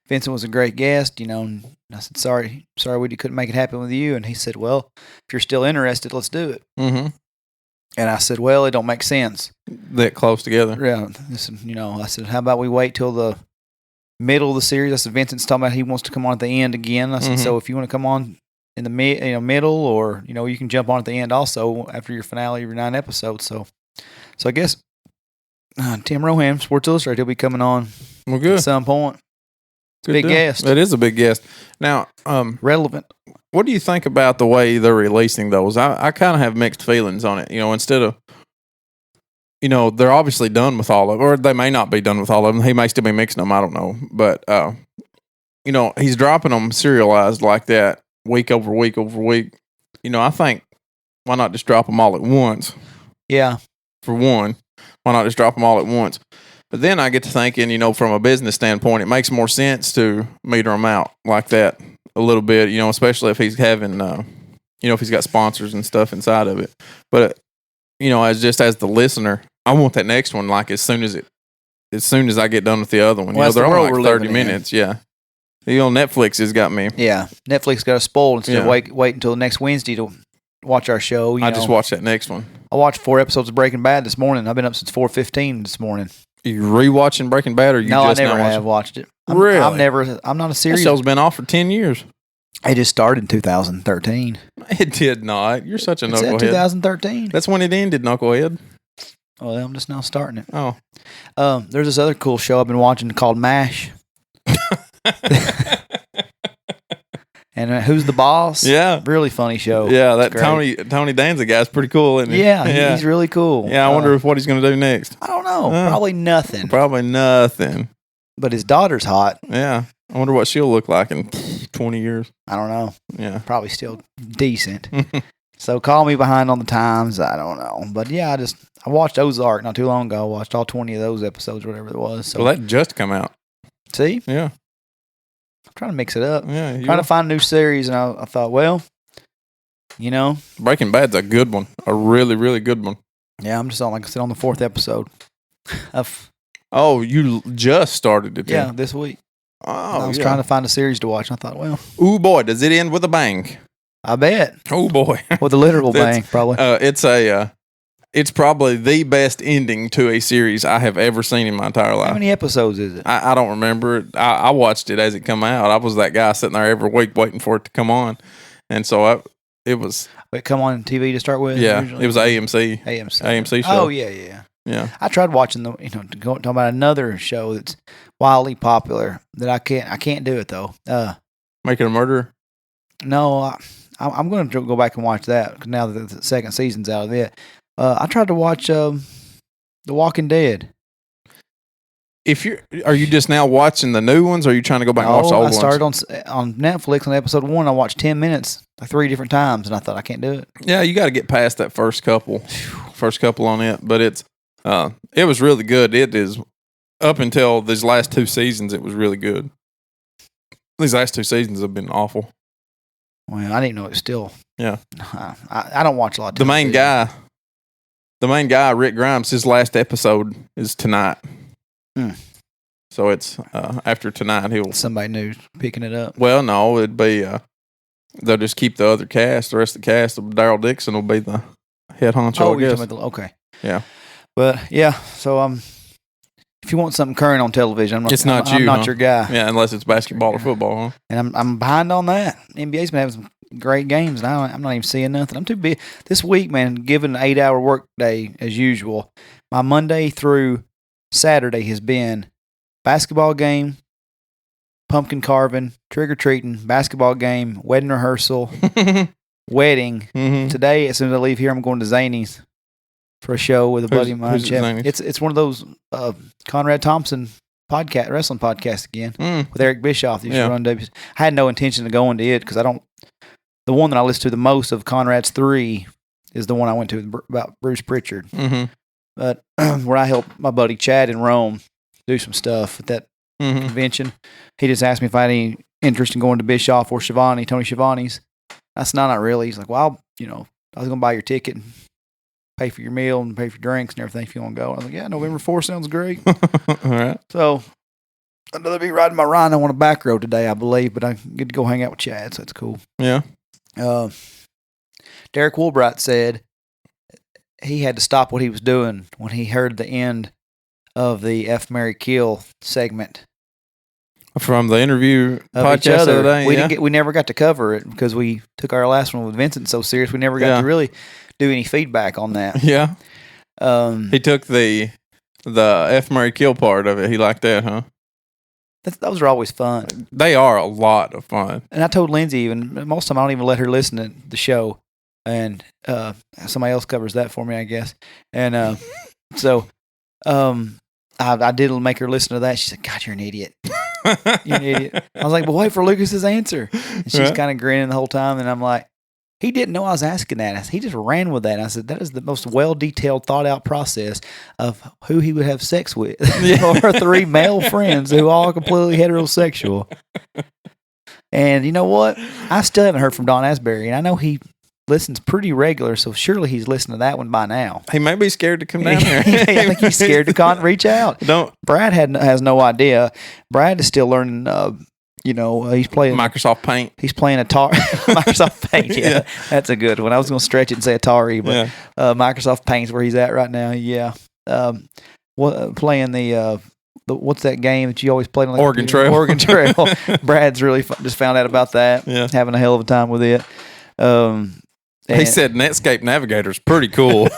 Vincent was a great guest, and I said, sorry we couldn't make it happen with you. And he said, well, if you're still interested, let's do it. Mm-hmm. And I said, well, it don't make sense. That close together. Yeah. I said, how about we wait till the middle of the series? I said, Vincent's talking about he wants to come on at the end again. I said, so if you want to come on in the middle, or, you can jump on at the end also after your finale of your 9 episodes. So I guess Tim Rohan, Sports Illustrated, he'll be coming on at some point. Big guest. It is a big guest. Now, relevant. What do you think about the way they're releasing those? I kind of have mixed feelings on it. Instead of, they're obviously done with all of them, or they may not be done with all of them. He may still be mixing them. I don't know. But, he's dropping them serialized like that. week over week over week, I think why not just drop them all at once? Yeah. For one, why not just drop them all at once? But then I get to thinking, from a business standpoint, it makes more sense to meter them out like that a little bit, especially if he's having, if he's got sponsors and stuff inside of it. But, as the listener, I want that next one like as soon as I get done with the other one. Well, They're the only world like we're 30 living in. minutes. Yeah. Netflix has got me. Yeah. Netflix got us spoiled instead of wait until next Wednesday to watch our show. I just watched that next one. I watched 4 episodes of Breaking Bad this morning. I've been up since 4:15 this morning. Are you rewatching Breaking Bad, or you No, just I never now have watched it. Really? I'm not a That series. show's been off for 10 years. It just started in 2013. It did not. You're such a It said knucklehead. 2013. That's when it ended, knucklehead. Well, I'm just now starting it. Oh. There's this other cool show I've been watching called MASH. And Who's the Boss? Yeah. Really funny show. Yeah, that Great. Tony Danza guy's pretty cool, isn't he? Yeah, he's really cool. Yeah, I wonder what he's going to do next. I don't know. Probably nothing. Probably nothing. But his daughter's hot. Yeah. I wonder what she'll look like in 20 years. I don't know. Yeah. Probably still decent. So call me behind on the times. I don't know. But yeah, I watched Ozark not too long ago. I watched all 20 of those episodes, whatever it was. So Well, that just come out. see? Yeah. I'm trying to mix it up. Yeah. Trying to find a new series, and I thought, well, Breaking Bad's a good one. A really, really good one. yeah, I'm just on, like I said, on the 4th episode of Oh, you just started it then? this week. Oh, I was trying to find a series to watch, and I thought, well, Ooh, boy, does it end with a bang. I bet. Oh, boy. With a literal That's- bang, probably. It's probably the best ending to a series I have ever seen in my entire life. How many episodes is it? I don't remember it. I watched it as it come out. I was that guy sitting there every week waiting for it to come on. And so it was, Wait, come on TV to start with? yeah, usually? it was AMC. AMC. show. Oh, yeah. Yeah. I tried watching talking about another show that's wildly popular that I can't do it though. Making a Murderer. No, I'm going to go back and watch that 'cause now that the second season's out of it. I tried to watch The Walking Dead. Are you just now watching the new ones, or are you trying to go back and watch the old I ones? started on Netflix on episode 1. I watched 10 minutes, like 3 different times, and I thought I can't do it. Yeah, you got to get past that first couple on it, but it was really good. It is up until these last 2 seasons. It was really good. These last 2 seasons have been awful. Well, I didn't know it was still. Yeah, I don't watch a lot of the main guy, Rick Grimes, his last episode is tonight. So it's after tonight Somebody new picking it up. Well, no, it'd be they'll just keep the other cast. The rest of the cast of Daryl Dixon will be the head honcho. I you're guess. talking about okay. Yeah, but yeah. So if you want something current on television, I'm not your guy. Yeah, unless it's basketball or football, huh? And I'm behind on that. NBA's been having some great games, and I'm not even seeing nothing. I'm too big this week, man. Given an 8-hour work day as usual, my Monday through Saturday has been basketball game, pumpkin carving, trick or treating, basketball game, wedding rehearsal, wedding. Mm-hmm. Today, as soon as I leave here, I'm going to Zany's for a show with a buddy of mine. who's at Jeff. Zany's? It's one of those Conrad Thompson wrestling podcasts again with Eric Bischoff. That used to run W. I had no intention of going to it because I don't. The one that I listen to the most of Conrad's 3 is the one I went to about Bruce Pritchard. Mm-hmm. But where I helped my buddy Chad in Rome do some stuff at that Mm-hmm. convention, he just asked me if I had any interest in going to Bischoff or Tony Schiavone's. I said, no, not really. He's like, well, I was going to buy your ticket and pay for your meal and pay for drinks and everything if you want to go. I was like, yeah, November 4th sounds great. All right. So I'm going to be riding my rhino on a back road today, I believe, but I get to go hang out with Chad, so that's cool. Yeah. Derek Woolbright said he had to stop what he was doing when he heard the end of the F. Mary Kill segment From the interview of podcast each other. the other day. We never got to cover it because we took our last one with Vincent so serious. We never got to really do any feedback on that. Yeah. He took the F. Mary Kill part of it. He liked that, huh? Those are always fun. They are a lot of fun. And I told Lindsay even, most of the time I don't even let her listen to the show. And somebody else covers that for me, I guess. And so I did make her listen to that. She said, God, you're an idiot. You idiot. I was like, but wait for Lucas's answer. And she's Right. kind of grinning the whole time. And I'm like, he didn't know I was asking that. He just ran with that. And I said, that is the most well detailed, thought out process of who he would have sex with. Or 3 male friends who all are completely heterosexual. And you know what? I still haven't heard from Don Asbury. And I know he listens pretty regular, so surely he's listened to that one by now. He may be scared to come down here. I think he's scared to reach out. Don't Brad has no idea. Brad is still learning. He's playing Microsoft Paint. He's playing Atari, Microsoft Paint. Yeah, that's a good one. I was going to stretch it and say Atari, but Microsoft Paint's where he's at right now. Yeah, playing the what's that game that you always played on? Oregon Trail. Oregon Trail. Brad's really just found out about that. Yeah. Having a hell of a time with it. He said Netscape Navigator's pretty cool.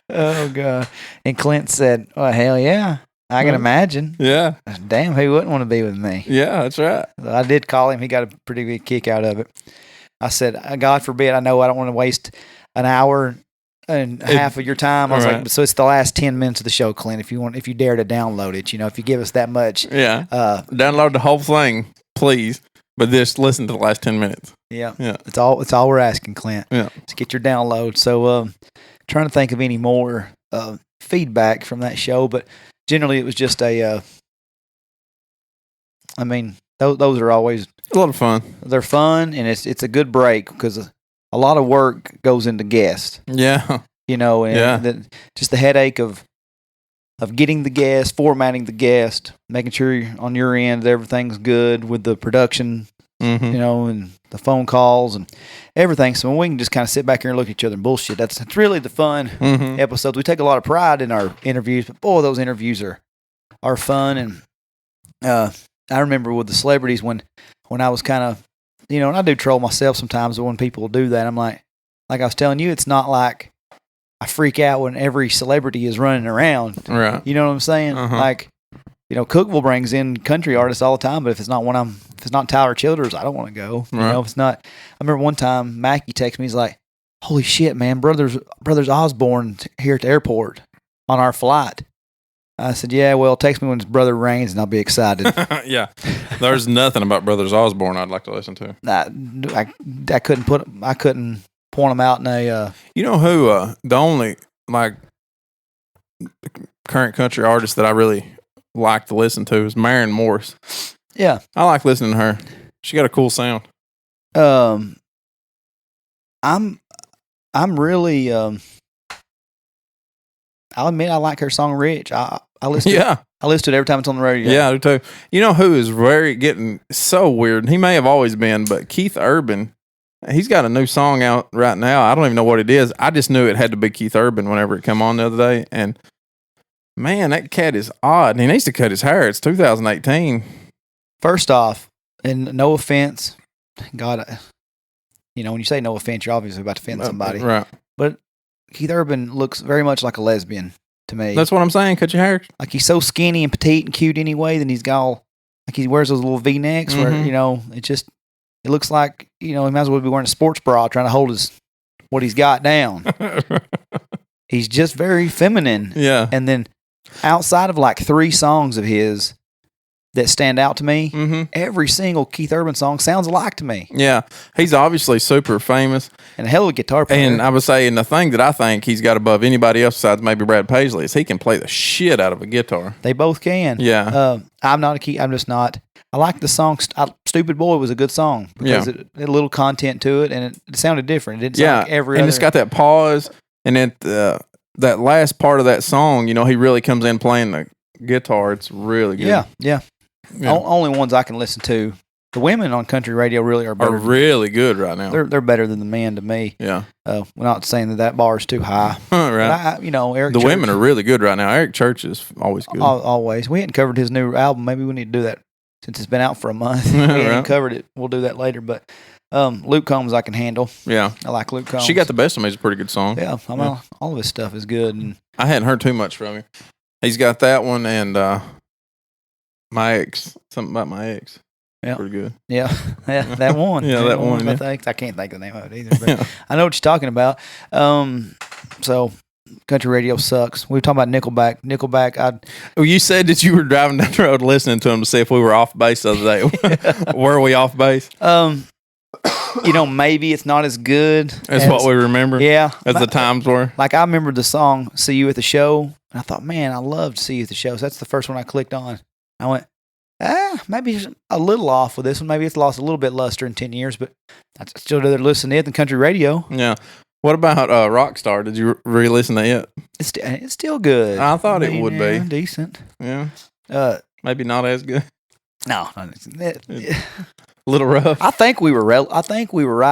Oh God! And Clint said, "Oh hell yeah, I can imagine." Yeah. Damn, who wouldn't want to be with me? Yeah, that's right. I did call him. He got a pretty big kick out of it. I said, God forbid, I know I don't want to waste an hour and half of your time. I was like, so it's the last 10 minutes of the show, Clint. If you dare to download it, if you give us that much. Yeah. Download the whole thing, please. But just listen to the last 10 minutes. Yeah. Yeah. It's all we're asking, Clint. Yeah. To get your download. So trying to think of any more feedback from that show, but generally it was just those are always A lot of fun. they're fun, and it's a good break because a lot of work goes into guests. Yeah. And just the headache of getting the guest, formatting the guest, making sure on your end that everything's good with the production, Mm-hmm. and the phone calls and everything. So we can just kind of sit back here and look at each other and bullshit. That's really the fun Mm-hmm. episodes. We take a lot of pride in our interviews, but boy, those interviews are fun. And I remember with the celebrities when I was kind of, and I do troll myself sometimes, but when people do that, I'm like I was telling you, it's not like I freak out when every celebrity is running around. Right. You know what I'm saying? Uh-huh. Like, Cookville brings in country artists all the time, but if it's not Tyler Childers, I don't want to go. Right. If it's not, I remember one time Mackie texted me, he's like, "Holy shit, man, brothers Osborne here at the airport on our flight." I said, "Yeah, well, text me when his brother rains and I'll be excited." Yeah. There's nothing about Brothers Osborne I'd like to listen to. I couldn't point them out in a. You know who the only current country artist that I really like to listen to is Maren Morris. Yeah. I like listening to her. She got a cool sound. I'm really. I'll admit I like her song "Rich." I listen. I listen to it every time it's on the radio. Yeah, I do too. You know who is getting so weird? He may have always been, but Keith Urban. He's got a new song out right now. I don't even know what it is. I just knew it had to be Keith Urban whenever it come on the other day. And man, that cat is odd. He needs to cut his hair. It's 2018. First off, and no offense, God, when you say no offense, you're obviously about to offend somebody. Right. But Keith Urban looks very much like a lesbian to me. That's what I'm saying. Cut your hair. Like he's so skinny and petite and cute anyway. Then he's got like he wears those little V-necks where it looks like he might as well be wearing a sports bra trying to hold what he's got down. He's just very feminine. Yeah. And then outside of like 3 songs of his that stand out to me, Mm-hmm. every single Keith Urban song sounds alike to me. Yeah. He's obviously super famous. And a hell of a guitar player. And I was saying the thing that I think he's got above anybody else besides maybe Brad Paisley is he can play the shit out of a guitar. They both can. Yeah. I'm just not. I like the song. Stupid Boy was a good song because it had a little content to it and it sounded different. It didn't sound like every other. And it's got that pause. And then that last part of that song, he really comes in playing the guitar. It's really good. Yeah. Only ones I can listen to. The women on country radio really are better. Are really good right now. They're better than the men to me. Yeah. We're not saying that bar is too high. Right. But Eric. The Church, women are really good right now. Eric Church is always good. Always. We hadn't covered his new album. Maybe we need to do that since it's been out for a month. We hadn't covered it. We'll do that later. But Luke Combs I can handle. Yeah. I like Luke Combs. She Got the Best of Me is a pretty good song. Yeah. All of his stuff is good. And I hadn't heard too much from him. He's got that one and My Ex. Something about my ex. Yeah. Pretty good. Yeah, that one. Yeah, that one, I can't think of the name of it either. But I know what you're talking about. So country radio sucks. We were talking about Nickelback. Well, you said that you were driving down the road listening to them to see if we were off base the other day. Were we off base? Maybe it's not as good That's what we remember. Yeah, as the times were. Like I remember the song "See You at the Show," and I thought, man, I loved "See You at the Show." So that's the first one I clicked on. I went, maybe it's a little off with this one. Maybe it's lost a little bit luster in 10 years, but I'd still rather listen to it than country radio. Yeah. What about Rockstar? Did you re-listen to it? It's still good. I thought it would be decent. Yeah. Maybe not as good. No, Little rough. I think we were right. I think we were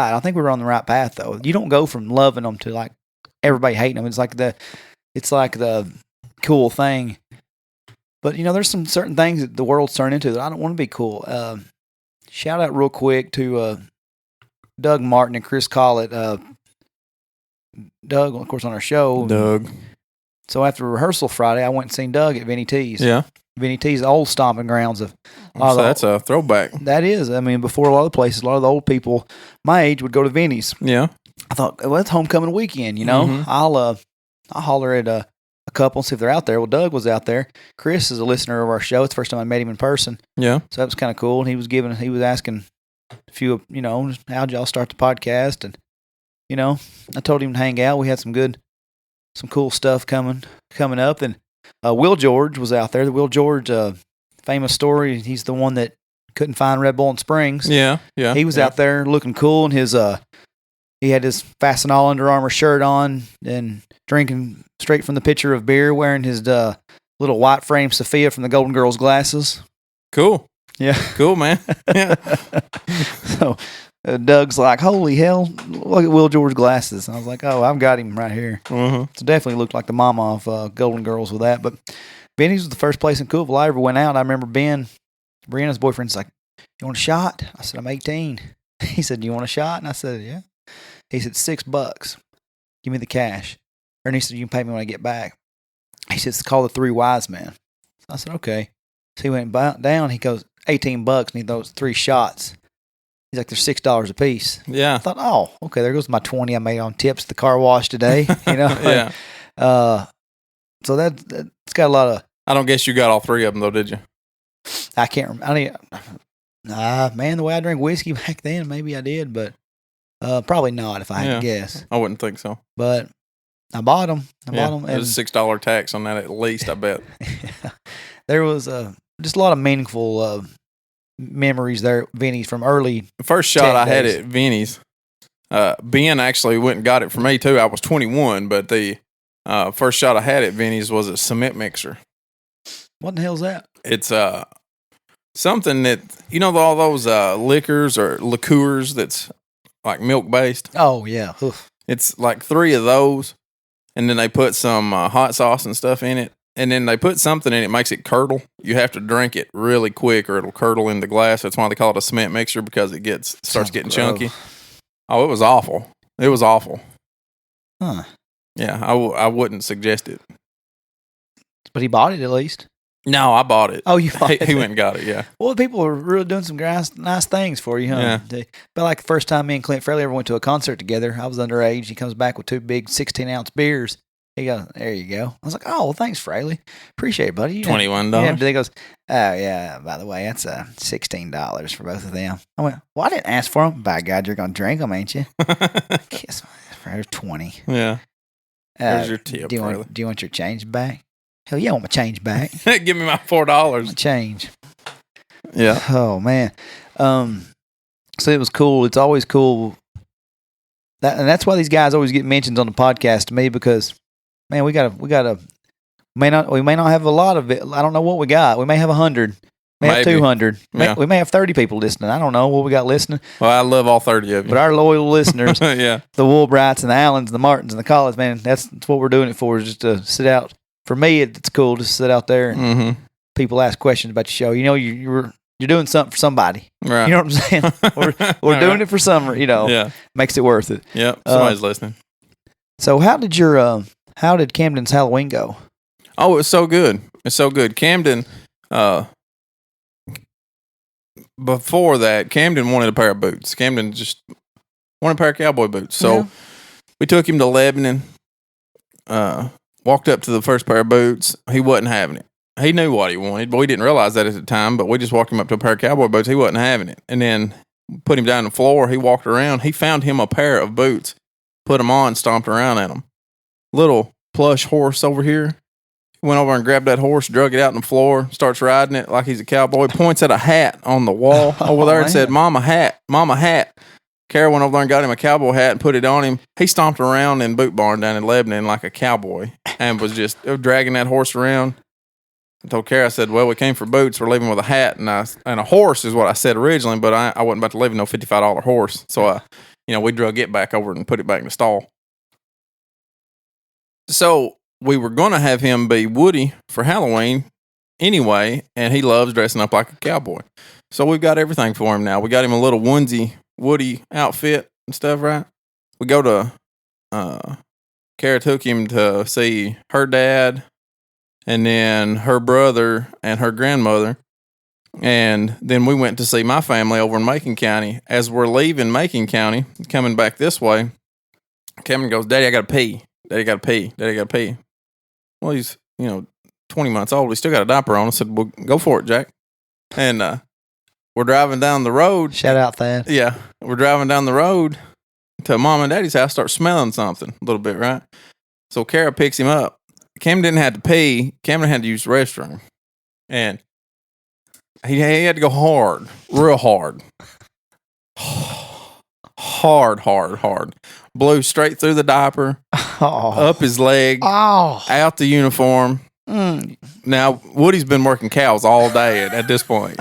on the right path, though. You don't go from loving them to like everybody hating them. It's like the cool thing. But there's some certain things that the world's turned into that I don't want to be cool. Shout out real quick to Doug Martin and Chris Collett. Doug, of course, on our show. Doug. So after rehearsal Friday, I went and seen Doug at Vinny T's. Yeah. Vinny T's, the old stomping grounds of. So that's a throwback. That is. I mean, before a lot of places, a lot of the old people my age would go to Vinny's. Yeah. I thought, well, it's homecoming weekend, Mm-hmm. I'll holler at a couple and see if they're out there. Well, Doug was out there. Chris is a listener of our show. It's the first time I met him in person. Yeah. So that was kind of cool. And he was asking a few, how'd y'all start the podcast? And, I told him to hang out. We had some cool stuff coming up. And Will George was out there. The Will George, famous story. He's the one that couldn't find Red Bull in Springs. Yeah, yeah. He was out there looking cool, and he had his Fastenal Under Armour shirt on and drinking straight from the pitcher of beer, wearing his little white frame Sophia from the Golden Girls glasses. Cool. Yeah. Cool, man. Yeah. So Doug's like, holy hell, look at Will George glasses. And I was like, oh, I've got him right here. Mm-hmm. So definitely looked like the mama of Golden Girls with that. But Benny's was the first place in Cookville I ever went out. I remember Brianna's boyfriend's like, you want a shot? I said, I'm 18. He said, do you want a shot? And I said, yeah. He said, $6. Give me the cash. And he said, you can pay me when I get back. He said, it's called the Three Wise Men. I said, okay. So he went down. He goes, $18, and he throws 3 shots. He's like, they're $6 a piece. Yeah. I thought, oh, okay, there goes my 20 I made on tips at the car wash today. Yeah. So that's got a lot of. I don't guess you got all 3 of them though, did you? I can't remember. Man, the way I drank whiskey back then, maybe I did, but probably not if I had to guess. I wouldn't think so. But I bought them. And there's a $6 tax on that at least, I bet. There was just a lot of meaningful memories there at Vinny's from early. The first shot I had days. at Vinny's, Ben actually went and got it for me too. I was 21, but the first shot I had at Vinny's was a cement mixer. What the hell's that? It's something that, all those liquors or liqueurs that's like milk based. Oh, yeah. Oof. It's like 3 of those, and then they put some hot sauce and stuff in it. And then they put something in it, makes it curdle. You have to drink it really quick or it'll curdle in the glass. That's why they call it a cement mixer, because it starts getting chunky. Oh, it was awful. It was awful. Huh. Yeah, I wouldn't suggest it. But he bought it at least. No, I bought it. Oh, you bought it? He went and got it, yeah. Well, people are really doing some nice things for you, huh? Yeah. But like the first time me and Clint Fairley ever went to a concert together, I was underage. He comes back with 2 big 16-ounce beers. He goes, there you go. I was like, oh, well, thanks, Fraley. Appreciate it, buddy. $21. Yeah, he goes, oh, yeah, by the way, that's $16 for both of them. I went, well, I didn't ask for them. By God, you're going to drink them, ain't you? Kiss my 20. Yeah. There's your tip, do you want your change back? Hell yeah, I want my change back. Give me my $4. My change. Yeah. Oh, man. So it was cool. It's always cool. And that's why these guys always get mentions on the podcast to me, because man, we may not have a lot of it. I don't know what we got. We may have 100, may have 200. Yeah. We may have 30 people listening. I don't know what we got listening. Well, I love all 30 of you. But our loyal listeners, yeah, the Woolbrights and the Allens and the Martins and the Colletts, man, that's what we're doing it for, is just to sit out. For me, it's cool to sit out there and people ask questions about your show. You're doing something for somebody. Right. You know what I'm saying? We're doing it for some, yeah. Makes it worth it. Yeah, somebody's listening. So how did Camden's Halloween go? Oh, it was so good. It's so good. Camden, before that, Camden wanted a pair of boots. Camden just wanted a pair of cowboy boots. So we took him to Lebanon. walked up to the first pair of boots. He wasn't having it. He knew what he wanted, but we didn't realize that at the time. But we just walked him up to a pair of cowboy boots. He wasn't having it. And then put him down on the floor. He walked around. He found him a pair of boots, put them on, stomped around in them. Little plush horse over here. He went over and grabbed that horse, drug it out on the floor, starts riding it like he's a cowboy, points at a hat on the wall over there and said, Mama hat, Mama hat. Kara went over there and got him a cowboy hat and put it on him. He stomped around in Boot Barn down in Lebanon like a cowboy and was just dragging that horse around. I told Kara, I said, well, we came for boots. We're leaving with a hat and a horse is what I said originally, but I wasn't about to leave no $55 horse. So, we drug it back over and put it back in the stall. So we were going to have him be Woody for Halloween anyway, and he loves dressing up like a cowboy. So we've got everything for him now. We got him a little onesie Woody outfit and stuff, right? We go to, Kara took him to see her dad and then her brother and her grandmother. And then we went to see my family over in Macon County. As we're leaving Macon County, coming back this way, Cameron goes, Daddy, I got to pee. Daddy got to pee. Daddy got to pee. Well, he's, 20 months old. He still got a diaper on. I said, well, go for it, Jack. And we're driving down the road. Shout out, Thad. Yeah. We're driving down the road to Mom and Daddy's house, start smelling something a little bit, right? So Kara picks him up. Cameron didn't have to pee. Cameron had to use the restroom. And he had to go hard, real hard. Hard. Blew straight through the diaper, up his leg, out the uniform. Now, Woody's been working cows all day at this point,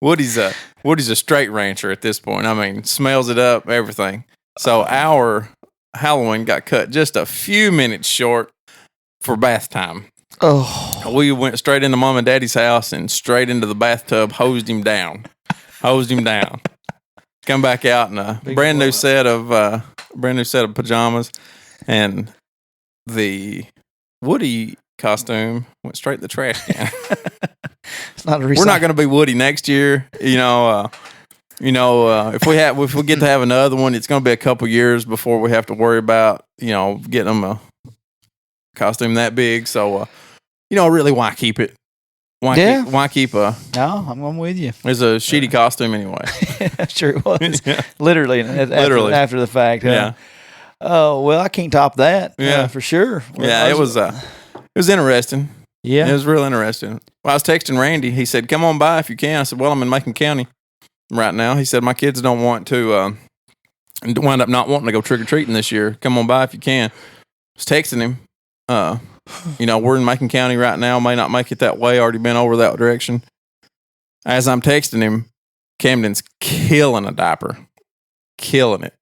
Woody's a straight rancher at this point. I mean, smells it up, everything. So our Halloween got cut just a few minutes short for bath time. Oh. We went straight into Mom and Daddy's house and straight into the bathtub, hosed him down. Come back out in a brand new set of pajamas, and the Woody costume went straight to the trash can. It's not a We're not going to be Woody next year. If we get to have another one, it's going to be a couple years before we have to worry about getting them a costume that big. So really, why keep it? Why keep a? No, I'm with you. It's a shitty costume anyway. Sure it was. Yeah. Literally after the fact. Yeah. Oh well, I can't top that. Yeah, for sure. Well, yeah, it was interesting. Yeah, it was real interesting. Well, I was texting Randy. He said, "Come on by if you can." I said, "Well, I'm in Macon County right now." He said, "My kids don't want to wind up not wanting to go trick or treating this year. Come on by if you can." I was texting him. We're in Macon County right now. May not make it that way. Already been over that direction. As I'm texting him, Camden's killing a diaper. Killing it.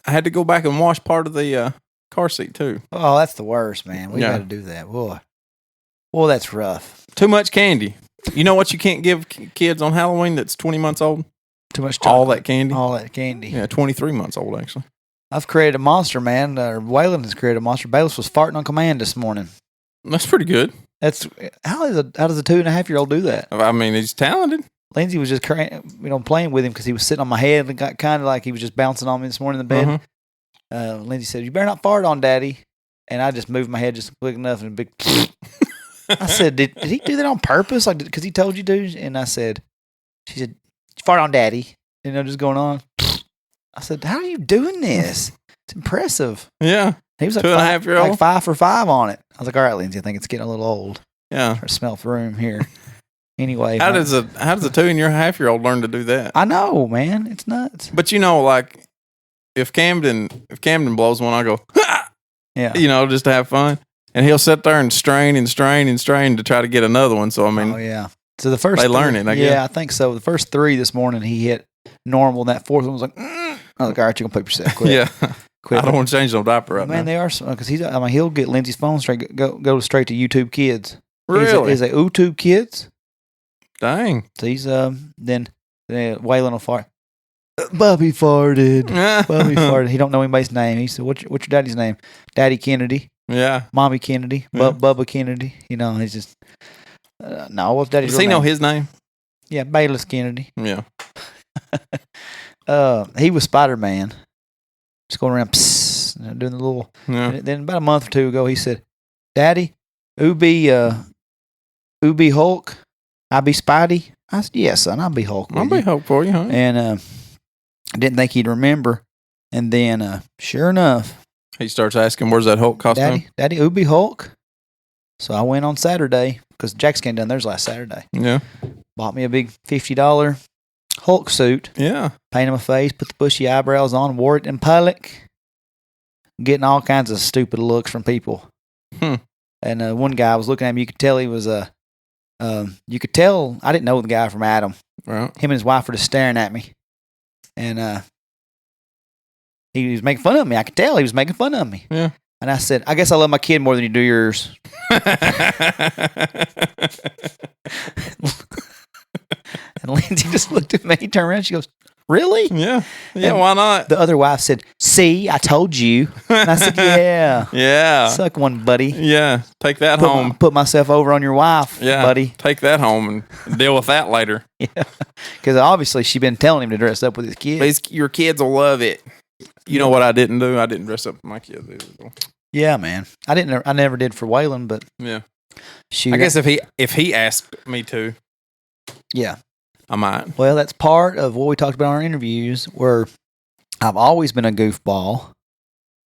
I had to go back and wash part of the car seat too. Oh, that's the worst, man. We got to do that. Boy, that's rough. Too much candy. You know what you can't give kids on Halloween that's 20 months old? Too much chocolate. All that candy. Yeah, 23 months old, actually. I've created a monster, man. Waylon has created a monster. Bayless was farting on command this morning. That's pretty good. How does a 2.5-year-old do that? I mean, he's talented. Lindsay was just playing with him because he was sitting on my head and got kind of like he was just bouncing on me this morning in the bed. Mm-hmm. Lindsay said, "You better not fart on Daddy." And I just moved my head just quick enough and a big. I said, "Did he do that on purpose? Like, because he told you to?" And she said, "You fart on Daddy." Just going on. I said, "How are you doing this? It's impressive." Yeah. He was like 2.5-year-old. Like 5 for 5 on it. I was like, "All right, Lindsay, I think it's getting a little old." Yeah. Try to smell the room here. Anyway. How does a 2.5-year-old learn to do that? I know, man. It's nuts. But like if Camden blows one, I go, "Ha!" Yeah. Just to have fun. And he'll sit there and strain to try to get another one. So I mean, oh yeah. So the first they learn it, I guess. Yeah, I think so. The first 3 this morning he hit normal. That fourth one was like, I was like, "All right, you're gonna poop yourself." Quit. Yeah. Quit. I don't want to change no diaper right now. Man, they are because he'll get Lindsay's phone straight go straight to YouTube Kids. Really? He's like YouTube Kids. Dang. So he's then Waylon will fart. Bubby farted. Bubby farted. He don't know anybody's name. He said, "What's your daddy's name?" Daddy Kennedy. Yeah. Mommy Kennedy. Yeah. Bubba Kennedy. He's just no. What's daddy's? Does he know his name? Yeah, Bayless Kennedy. Yeah. He was Spider-Man. Just going around. Psst. doing the little. Yeah. And then about a month or two ago, he said, "Daddy, who be Hulk? I be Spidey." I said, "Yes, son, I'll be Hulk." I'll be Hulk for you, huh? And I didn't think he'd remember. And then, sure enough, He starts asking, "Where's that Hulk costume?" Daddy, who be Hulk? So I went on Saturday because Jack's came down theirs last Saturday. Yeah. Bought me a big $50 Hulk suit. Yeah. Painted my face, put the bushy eyebrows on, wore it in public. Getting all kinds of stupid looks from people. And one guy was looking at me. You could tell he was you could tell I didn't know the guy from Adam. Right. Him and his wife were just staring at me, and he was making fun of me. I could tell he was making fun of me. Yeah. And I said, "I guess I love my kid more than you do yours." And Lindsay just looked at me, turned around, she goes, "Really?" Yeah. Yeah. And why not? The other wife said, "See, I told you." And I said, "Yeah." Yeah. Suck one, buddy. Yeah. Take that home. Put myself over on your wife, Yeah. buddy. Take that home and deal with that later. Yeah. Because obviously she'd been telling him to dress up with his kids. Your kids will love it. You know what I didn't do? I didn't dress up with my kids either. Yeah, man. I never did for Waylon, but Yeah. shoot. I guess if he asked me to, Yeah. I might. Well, that's part of what we talked about in our interviews, where I've always been a goofball,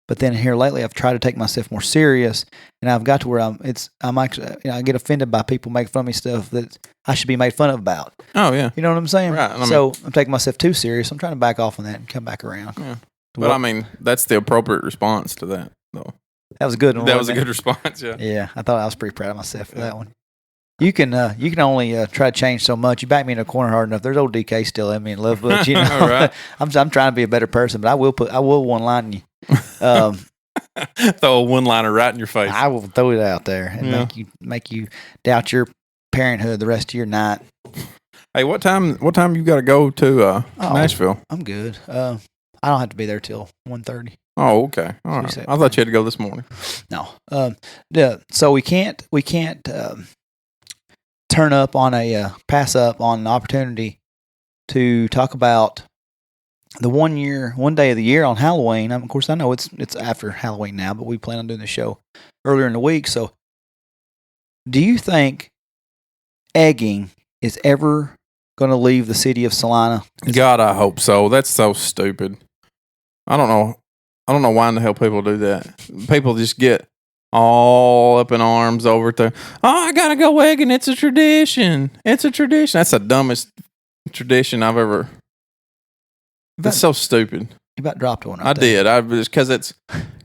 but then here lately I've tried to take myself more serious, and I've got to where I'm actually, I get offended by people making fun of me stuff that I should be made fun of about. Oh yeah. You know what I'm saying? Right. So I'm taking myself too serious. I'm trying to back off on that and come back around. Yeah. But I mean, that's the appropriate response to that, though. That was a good one. That was a wasn't good response. Yeah. it? Yeah, I thought I was pretty proud of myself for that one. You can only try to change so much. You back me in a corner hard enough. There's old DK still in me and love, but you know, Right. I'm trying to be a better person. But I will one line you. Throw a one-liner right in your face. I will throw it out there and Yeah. make you doubt your parenthood the rest of your night. Hey, what time you got to go to Nashville? I'm good. I don't have to be there till 1:30. Oh, okay. All So you right. said- I thought you had to go this morning. No. Yeah. So we can't turn up on pass up on an opportunity to talk about the one day of the year on Halloween. Of course, I know it's after Halloween now, but we plan on doing the show earlier in the week. So, do you think egging is ever going to leave the city of Salina? God, I hope so. That's so stupid. I don't know why in the hell people do that. People just get all up in arms over it. I gotta go egging. It's a tradition. It's a tradition. That's the dumbest tradition I've ever. That's so stupid. You about dropped one. Right I there. did. I was because it's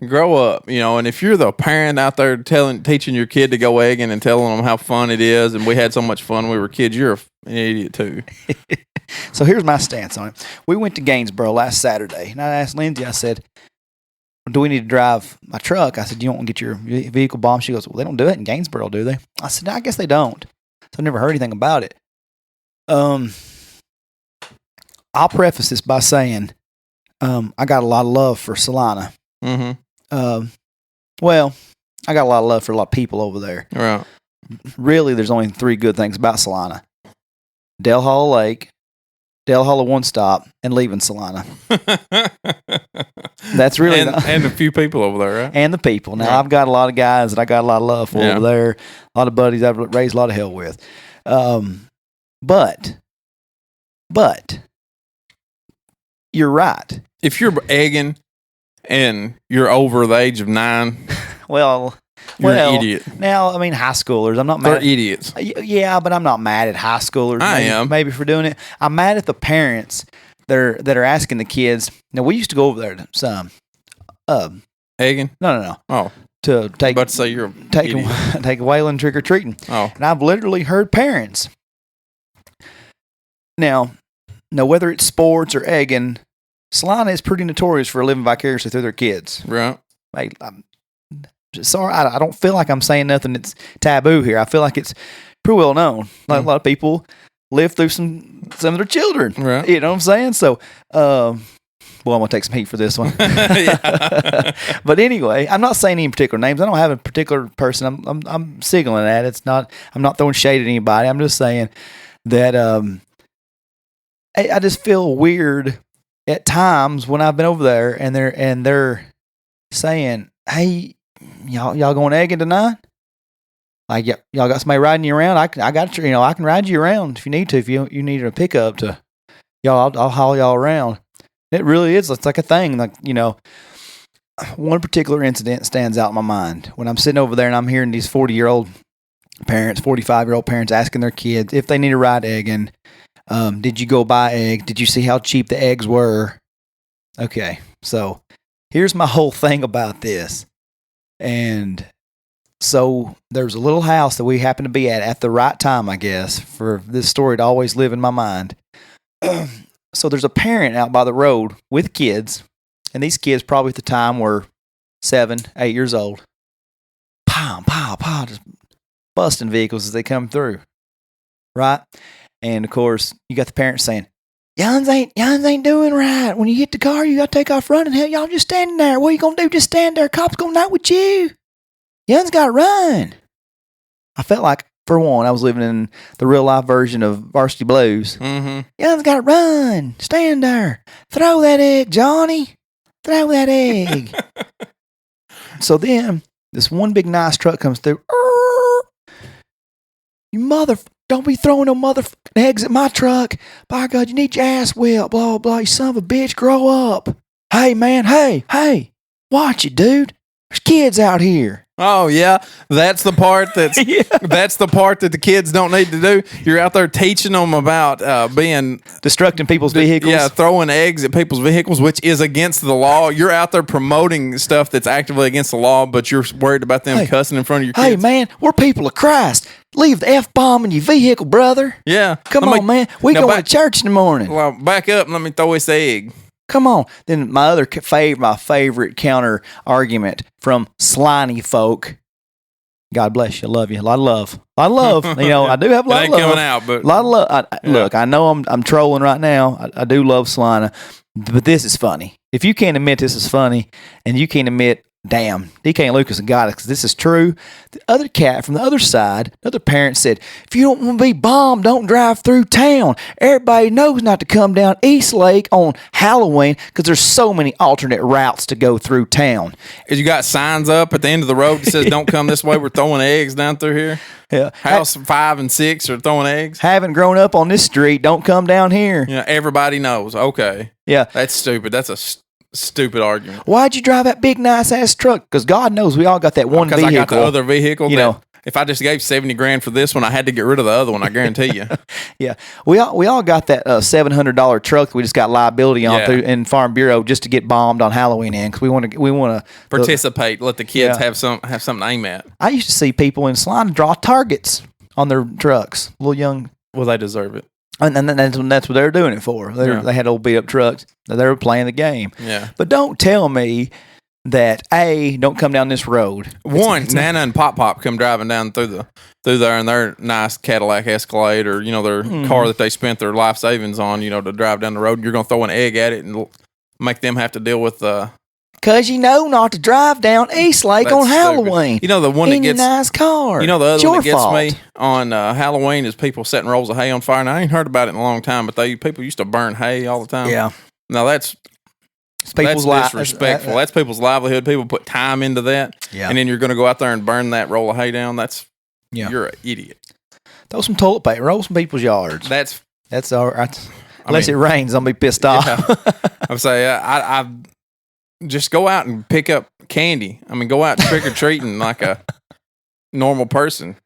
grow up, and if you're the parent out there teaching your kid to go egging and telling them how fun it is, and we had so much fun when we were kids, you're an idiot too. So here's my stance on it. We went to Gainesboro last Saturday, and I asked Lindsay. I said, "Do we need to drive my truck?" I said, "You don't want to get your vehicle bombed?" She goes, "Well, they don't do it in Gainesboro, do they?" I said, "I guess they don't." So I never heard anything about it. I'll preface this by saying, I got a lot of love for Salina. Mm-hmm. Well, I got a lot of love for a lot of people over there. Right. Really, there's only 3 good things about Salina: Del Hollow Lake, Del Hollow One Stop, and leaving Salina. That's really and a few people over there, right? And the people. Now, Right. I've got a lot of guys that I got a lot of love for over there. A lot of buddies I've raised a lot of hell with. But you're right. If you're egging and you're over the age of 9, Well, you're an idiot. Now, I mean, high schoolers. I'm not They're mad. idiots. Yeah, but I'm not mad at high schoolers. I am. Maybe for doing it. I'm mad at the parents that are asking the kids. Now, we used to go over there to some. Egging? No. Oh, To take about to say you're an take idiot. take a Waylon trick or treating. Oh, And I've literally heard parents. Now, whether it's sports or egging, Salina is pretty notorious for living vicariously through their kids. right. Like, I'm sorry, I don't feel like I'm saying nothing that's taboo here. I feel like it's pretty well known. Like, a lot of people live through some of their children. Right. You know what I'm saying? So, I'm going to take some heat for this one. Yeah. But anyway, I'm not saying any particular names. I don't have a particular person I'm signaling at. It's not. I'm not throwing shade at anybody. I'm just saying that I just feel weird at times when I've been over there and they're saying, "Hey, y'all going egging tonight? Like, y'all got somebody riding you around? I got you. I can ride you around if you need to. If you need a pickup to, I'll haul y'all around." It really is. It's like a thing. Like, one particular incident stands out in my mind when I'm sitting over there and I'm hearing these 40-year-old parents, 45-year-old parents asking their kids if they need a ride egging. Did you go buy eggs? Did you see how cheap the eggs were? Okay, so here's my whole thing about this. And so there's a little house that we happen to be at the right time, I guess, for this story to always live in my mind. So there's a parent out by the road with kids, and these kids probably at the time were 7, 8 years old. Pow, pow, pow, just busting vehicles as they come through, right? And of course, you got the parents saying, "Young's ain't doing right. When you get the car, you got to take off running. Hell, y'all just standing there. What are you gonna do? Just stand there. Cops gonna knock with you. Young's got to run." I felt like, for one, I was living in the real life version of Varsity Blues. Mm-hmm. Young's got to run. Stand there. Throw that egg, Johnny. Throw that egg. So then, this one big nice truck comes through. You don't be throwing no motherfucking eggs at my truck. By God, you need your ass whipped. Blah, blah, blah. You son of a bitch, grow up. Hey, man. Hey. Watch it, dude. There's kids out here. Oh yeah, that's the part that's the part that the kids don't need to do. You're out there teaching them about being destructing people's vehicles. Yeah, throwing eggs at people's vehicles, which is against the law. You're out there promoting stuff that's actively against the law, but you're worried about them cussing in front of your kids. Hey man, we're people of Christ. Leave the F-bomb in your vehicle, brother. Yeah, come on, man. We going to church in the morning. Well, back up and let me throw this egg. Come on. Then my favorite counter argument from slimy folk. God bless you. Love you. A lot of love. I do have a lot of love. Coming out, but a lot of love. Look, I know I'm trolling right now. I do love Slina, but this is funny. If you can't admit this is funny, and you can't admit, damn, DK and Lucas got it because this is true. The other cat from the other side, the other parent said, "If you don't want to be bombed, don't drive through town. Everybody knows not to come down East Lake on Halloween because there's so many alternate routes to go through town." You got signs up at the end of the road that says, "Don't come this way. We're throwing eggs down through here." Yeah, House 5 and 6 are throwing eggs. Haven't grown up on this street. Don't come down here. Yeah, everybody knows. Okay. Yeah, that's stupid. That's a stupid argument. Why'd you drive that big nice ass truck? Because God knows we all got that one vehicle. Because I got the other vehicle. If I just gave $70,000 for this one, I had to get rid of the other one. I guarantee you. Yeah, we all got that $700 truck that we just got liability on through in Farm Bureau just to get bombed on Halloween in because we want to participate. Let the kids have something to aim at. I used to see people in Slime draw targets on their trucks. Little young. Well, they deserve it. And that's what they were doing it for. They had old beat up trucks. They were playing the game. Yeah. But don't tell me that don't come down this road. Nana and Pop come driving down through there in their nice Cadillac Escalade or their car that they spent their life savings on, to drive down the road. And you're gonna throw an egg at it and make them have to deal with Cause not to drive down East Lake on Halloween. Stupid. The one that gets nice car. The other one that gets me on Halloween is people setting rolls of hay on fire. And I ain't heard about it in a long time, but people used to burn hay all the time. Yeah. Now that's disrespectful. That's people's livelihood. People put time into that. Yeah. And then you're going to go out there and burn that roll of hay down. You're an idiot. Throw some toilet paper. Roll some people's yards. That's all right. Unless it rains, I'll be pissed off. Yeah. I'm saying I just go out and pick up candy. I mean, go out trick or treating like a normal person.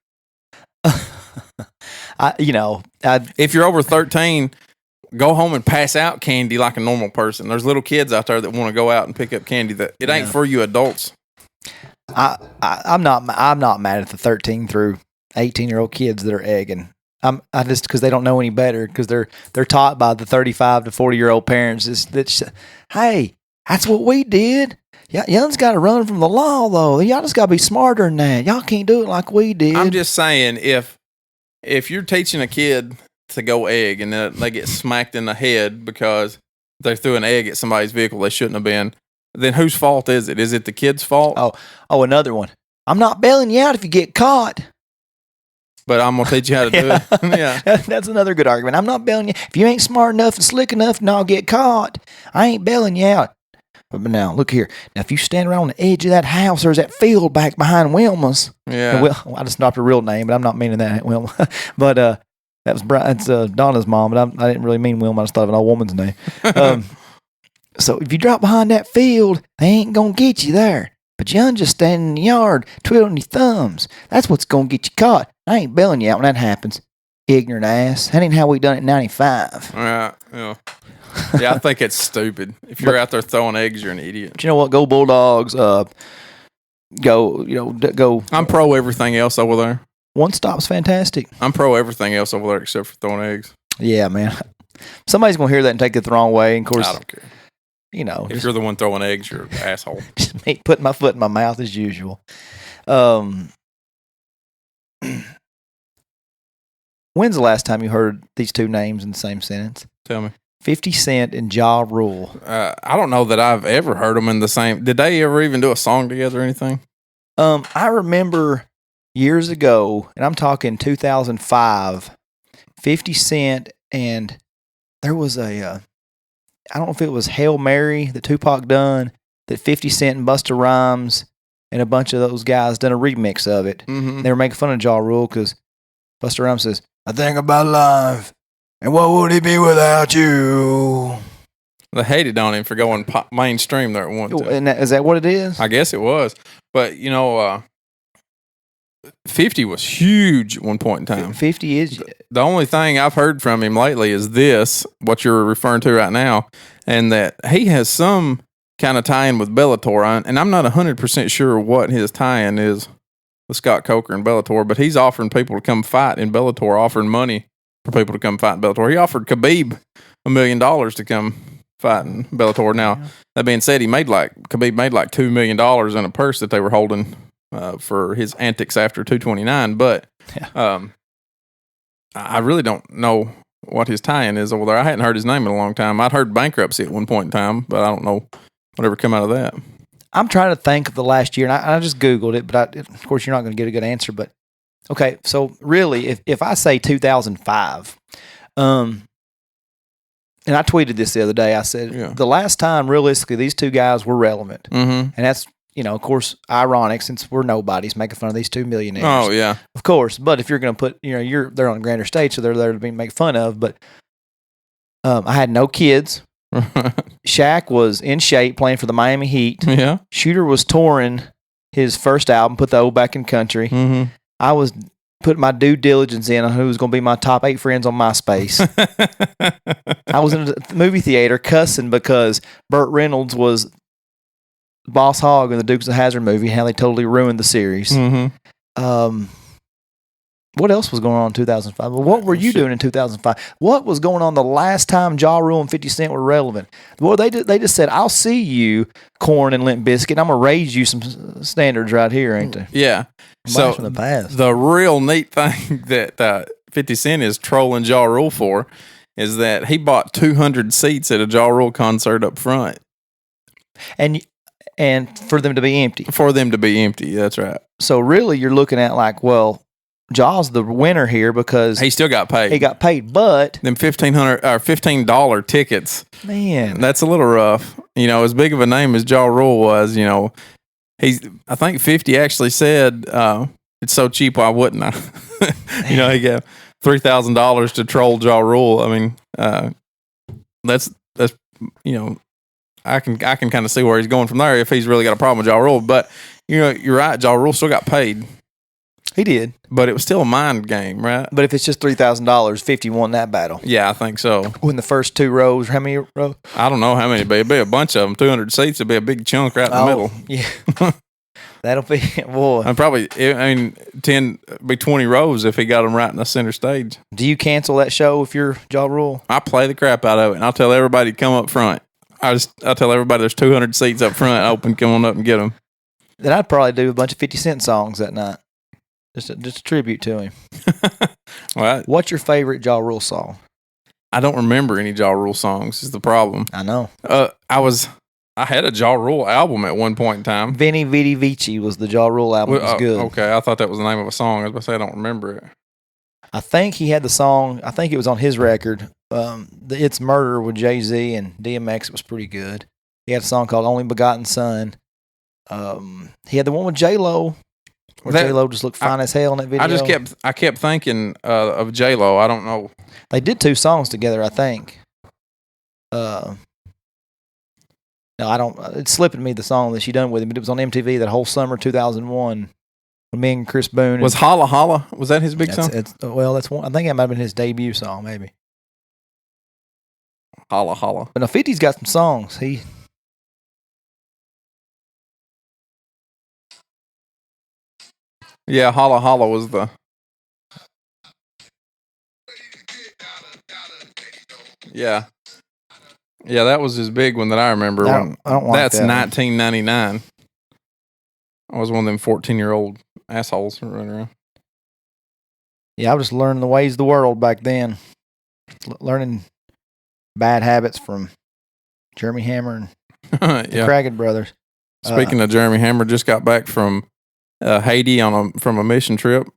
If you're over 13, go home and pass out candy like a normal person. There's little kids out there that want to go out and pick up candy. That it ain't for you adults. I'm not mad at the 13 through 18-year-old kids that are egging. I just because they don't know any better because they're taught by the 35 to 40-year-old parents hey, that's what we did. Yeah, y'all's got to run from the law though. Y'all just got to be smarter than that. Y'all can't do it like we did. I'm just saying if you're teaching a kid to go egg and then they get smacked in the head because they threw an egg at somebody's vehicle they shouldn't have been, then whose fault is it? Is it the kid's fault? Oh, another one. I'm not bailing you out if you get caught. But I'm going to teach you how to do it. Yeah. That's another good argument. I'm not bailing you. If you ain't smart enough and slick enough and I'll get caught, I ain't bailing you out. But now, look here. Now, if you stand around on the edge of that house, there's that field back behind Wilma's. Yeah. Well, I just dropped her real name, but I'm not meaning that, Wilma. But that was that's Donna's mom, but I didn't really mean Wilma. I just thought of an old woman's name. So if you drop behind that field, they ain't going to get you there. But you just stand in the yard, twiddling your thumbs. That's what's going to get you caught. I ain't bailing you out when that happens. Ignorant ass. That ain't how we done it in 95. Yeah. Yeah, I think it's stupid. If you're out there throwing eggs, you're an idiot. But you know what? Go Bulldogs. Go. I'm pro everything else over there. One stop's fantastic. I'm pro everything else over there except for throwing eggs. Yeah, man. Somebody's going to hear that and take it the wrong way. And of course, I don't care. You know, if you're the one throwing eggs, you're an asshole. Just me putting my foot in my mouth as usual. When's the last time you heard these two names in the same sentence? Tell me. 50 Cent and Ja Rule. I don't know that I've ever heard them in the same. Did they ever even do a song together or anything? I remember years ago, and I'm talking 2005, 50 Cent, and there was I don't know if it was Hail Mary that Tupac done, that 50 Cent and Busta Rhymes and a bunch of those guys done a remix of it. Mm-hmm. They were making fun of Ja Rule because Busta Rhymes says, I think about life, and what would it be without you? They hated on him for going mainstream there at one time. And is that what it is? I guess it was. But, 50 was huge at one point in time. 50 is. The only thing I've heard from him lately is this, what you're referring to right now, and that he has some kind of tie-in with Bellator. And I'm not 100% sure what his tie-in is with Scott Coker and Bellator, but he's offering people to come fight in Bellator, offering money for people to come fight in Bellator. He offered Khabib $1 million to come fight in Bellator. Now, that being said, Khabib made like $2 million in a purse that they were holding for his antics after 229. But I really don't know what his tie-in is over there. I hadn't heard his name in a long time. I'd heard bankruptcy at one point in time, but I don't know whatever come out of that. I'm trying to think of the last year, and I just Googled it, but of course you're not going to get a good answer. But okay, so really, if I say 2005, and I tweeted this the other day, I said the last time realistically these two guys were relevant, and that's of course ironic since we're nobodies making fun of these two millionaires. Oh yeah, of course. But if you're going to put, they're on a grander stage, so they're there to be made fun of. But I had no kids. Shaq was in shape playing for the Miami Heat. Yeah. Shooter was touring his first album, Put the O Back in Country. Mm-hmm. I was putting my due diligence in on who was going to be my top 8 friends on MySpace. I was in the movie theater cussing because Burt Reynolds was Boss Hogg in the Dukes of Hazzard movie, how they totally ruined the series. Mm-hmm. What else was going on in 2005? Well, what were you doing in 2005? What was going on the last time Ja Rule and 50 Cent were relevant? Well, they just said, I'll see you, Corn and Limp Bizkit. I'm going to raise you some standards right here, ain't they? Yeah. So from the past. The real neat thing that 50 Cent is trolling Ja Rule for is that he bought 200 seats at a Ja Rule concert up front. And for them to be empty. For them to be empty, that's right. So really, you're looking at like, well, Ja's the winner here because he still got paid. He got paid, but them $15 tickets, man, that's a little rough. As big of a name as Ja Rule was, I think 50 actually said, "It's so cheap, why wouldn't I?" He got $3,000 to troll Ja Rule. I mean, that's I can kind of see where he's going from there if he's really got a problem with Ja Rule. But you're right, Ja Rule still got paid. He did. But it was still a mind game, right? But if it's just $3,000, 50 won that battle. Yeah, I think so. In the first 2 rows, how many rows? I don't know how many, but it'd be a bunch of them. 200 seats would be a big chunk right in the middle. Yeah. That'll be, boy. And probably, 20 rows if he got them right in the center stage. Do you cancel that show if you're Ja Rule? I play the crap out of it, and I'll tell everybody to come up front. I'll tell everybody there's 200 seats up front open. Come on up and get them. Then I'd probably do a bunch of 50 Cent songs that night. Just a tribute to him. Well, what's your favorite Ja Rule song? I don't remember any Ja Rule songs is the problem. I know. I had a Ja Rule album at one point in time. Veni Vidi Vici was the Ja Rule album. It was good. Okay, I thought that was the name of a song. I was about to say I don't remember it. I think he had the song. I think it was on his record. It's Murder with Jay-Z and DMX. It was pretty good. He had a song called "Only Begotten Son." He had the one with J-Lo, where J-Lo just looked fine as hell in that video. I kept thinking of J-Lo. I don't know. They did 2 songs together, I think. No, I don't. It's slipping me the song that she done with him, but it was on MTV that whole summer 2001 with me and Chris Boone. Was Holla Holla? Was that his big song? That's one. I think that might have been his debut song, maybe. Holla Holla. But no, 50's got some songs. Yeah, Holla Holla was the. Yeah. Yeah, that was his big one that I remember. I don't like that's that 1999. I was one of them 14-year-old assholes running around. Yeah, I was just learning the ways of the world back then. Learning bad habits from Jeremy Hammer and the Cragged brothers. Speaking of Jeremy Hammer, just got back from Haiti from a mission trip.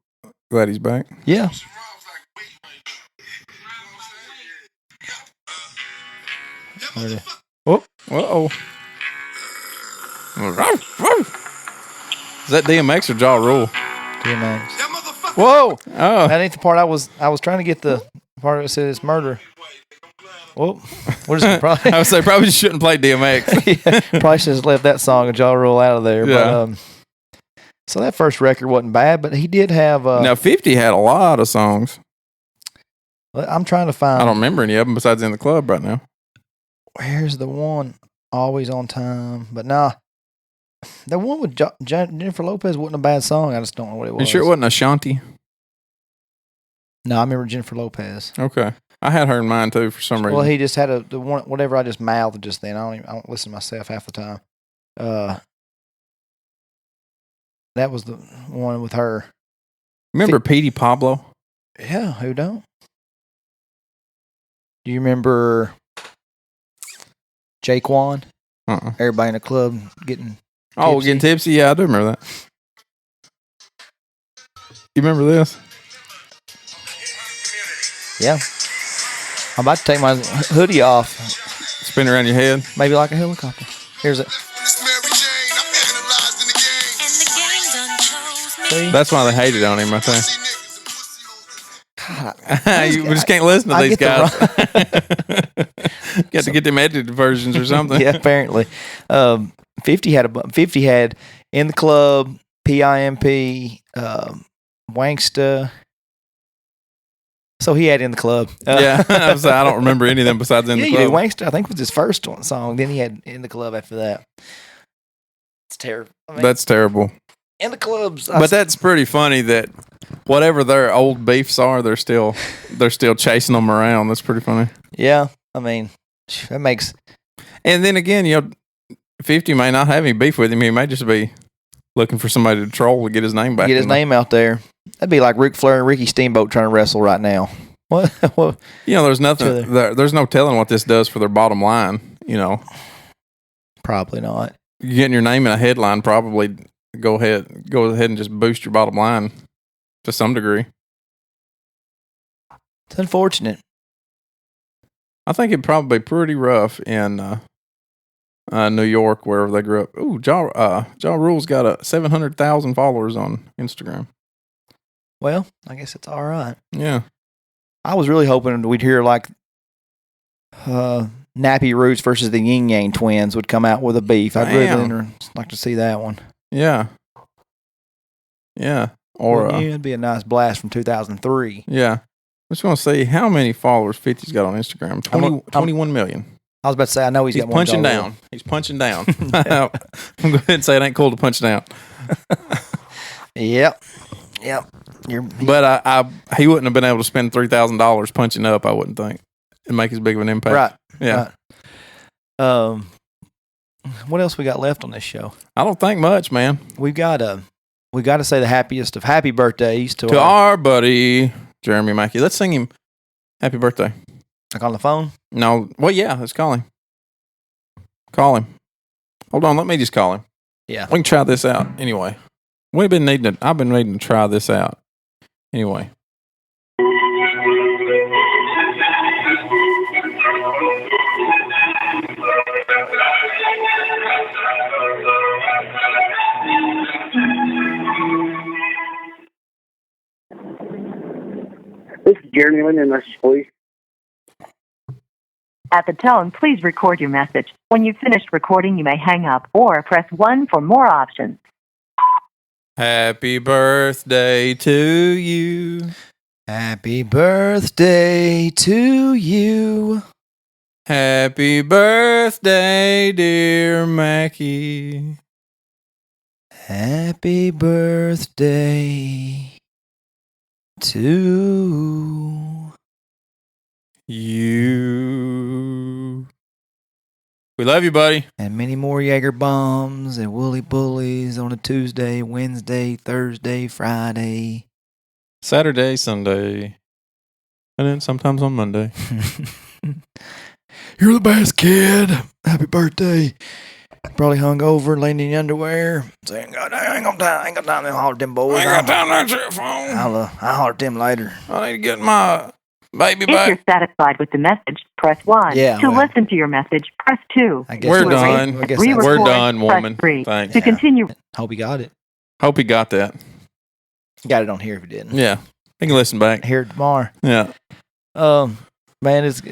Glad he's back. Yeah. Oh, uh-oh. Is that DMX or Ja Rule? DMX. Whoa! Oh, That ain't the part I was trying to get the part that says murder. Whoa. We're just probably I would say probably shouldn't play DMX. yeah, probably should have left that song of Ja Rule out of there. Yeah. But so that first record wasn't bad, but he did have Now 50 had a lot of songs. I'm trying to find I don't remember any of them besides In the Club right now. where's the one Always on Time. But nah. The one with Jennifer Lopez wasn't a bad song. I just don't know what it was. You sure it wasn't Ashanti? No, I remember Jennifer Lopez. Okay. I had her in mind too for some reason. Well, he just had the one, whatever I just mouthed just then. I don't listen to myself half the time. That was the one with her. Remember Petey Pablo? Yeah, who don't? Do you remember Jaquan? Everybody in the club getting getting tipsy? Yeah, I do remember that. You remember this? Yeah. I'm about to take my hoodie off. Spin around your head. Maybe like a helicopter. Here's it. See? That's why they hated on him, I think. You just can't listen to these guys. Got to get them edited versions or something. Yeah, apparently. 50 had In the Club, PIMP, Wanksta. So he had In the Club. Yeah, I don't remember any of them besides In the Club. Yeah, Wanksta, I think, was his first song. Then he had In the Club after that. It's terrible. That's terrible. In the clubs. But that's pretty funny that whatever their old beefs are, they're still chasing them around. That's pretty funny. Yeah, I mean, that makes. And then again, 50 may not have any beef with him. He may just be looking for somebody to troll to get his name back. Get his name out there. That'd be like Ric Flair and Ricky Steamboat trying to wrestle right now. What? There's nothing. There's no telling what this does for their bottom line. Probably not. Getting your name in a headline probably go ahead and just boost your bottom line to some degree. It's unfortunate. I think it'd probably be pretty rough in New York, wherever they grew up. Ooh, Ja Rule's got 700,000 followers on Instagram. Well, I guess it's all right. Yeah. I was really hoping we'd hear like Nappy Roots versus the Yin Yang Twins would come out with a beef. I'd really like to see that one. Yeah. Yeah. Or it'd be a nice blast from 2003. Yeah. I'm just going to see how many followers 50's got on Instagram. 21 million. I was about to say, I know he's got one. Punching down. He's punching down. I'm going to go ahead and say it ain't cool to punch down. Yep. But he wouldn't have been able to spend $3,000 punching up, I wouldn't think, and make as big of an impact. Right. Yeah. Right. What else we got left on this show? I don't think much, man. We got to say the happiest of happy birthdays to our buddy Jeremy Mackie. Let's sing him happy birthday. Like on the phone? No. Well, yeah, let's call him. Call him. Hold on, let me just call him. Yeah. We can try this out anyway. I've been needing to try this out. Anyway. Jeremy, leave me a message, please. At the tone, please record your message. When you've finished recording, you may hang up or press 1 for more options. Happy birthday to you. Happy birthday to you. Happy birthday, dear Mackie. Happy birthday to you. We love you, buddy. and many more Jaeger bombs and woolly bullies on a Tuesday, Wednesday, Thursday, Friday. Saturday, Sunday. And then sometimes on Monday. You're the best, kid. Happy birthday. Probably hung over, laying in your underwear, saying, God, I ain't got time to holler at them boys. I ain't got time to answer your phone. I'll holler at them later. I need to get my baby If back. you're satisfied with the message, press 1. Yeah, to well. listen to your message, press 2. I guess We're To that's- done. I guess re-record, We're done, press woman. 3. Thanks. To continue. Hope you got it. Hope he got that. Got it on here if you didn't. Yeah. He can listen back. Hear it tomorrow. Yeah. Man, it's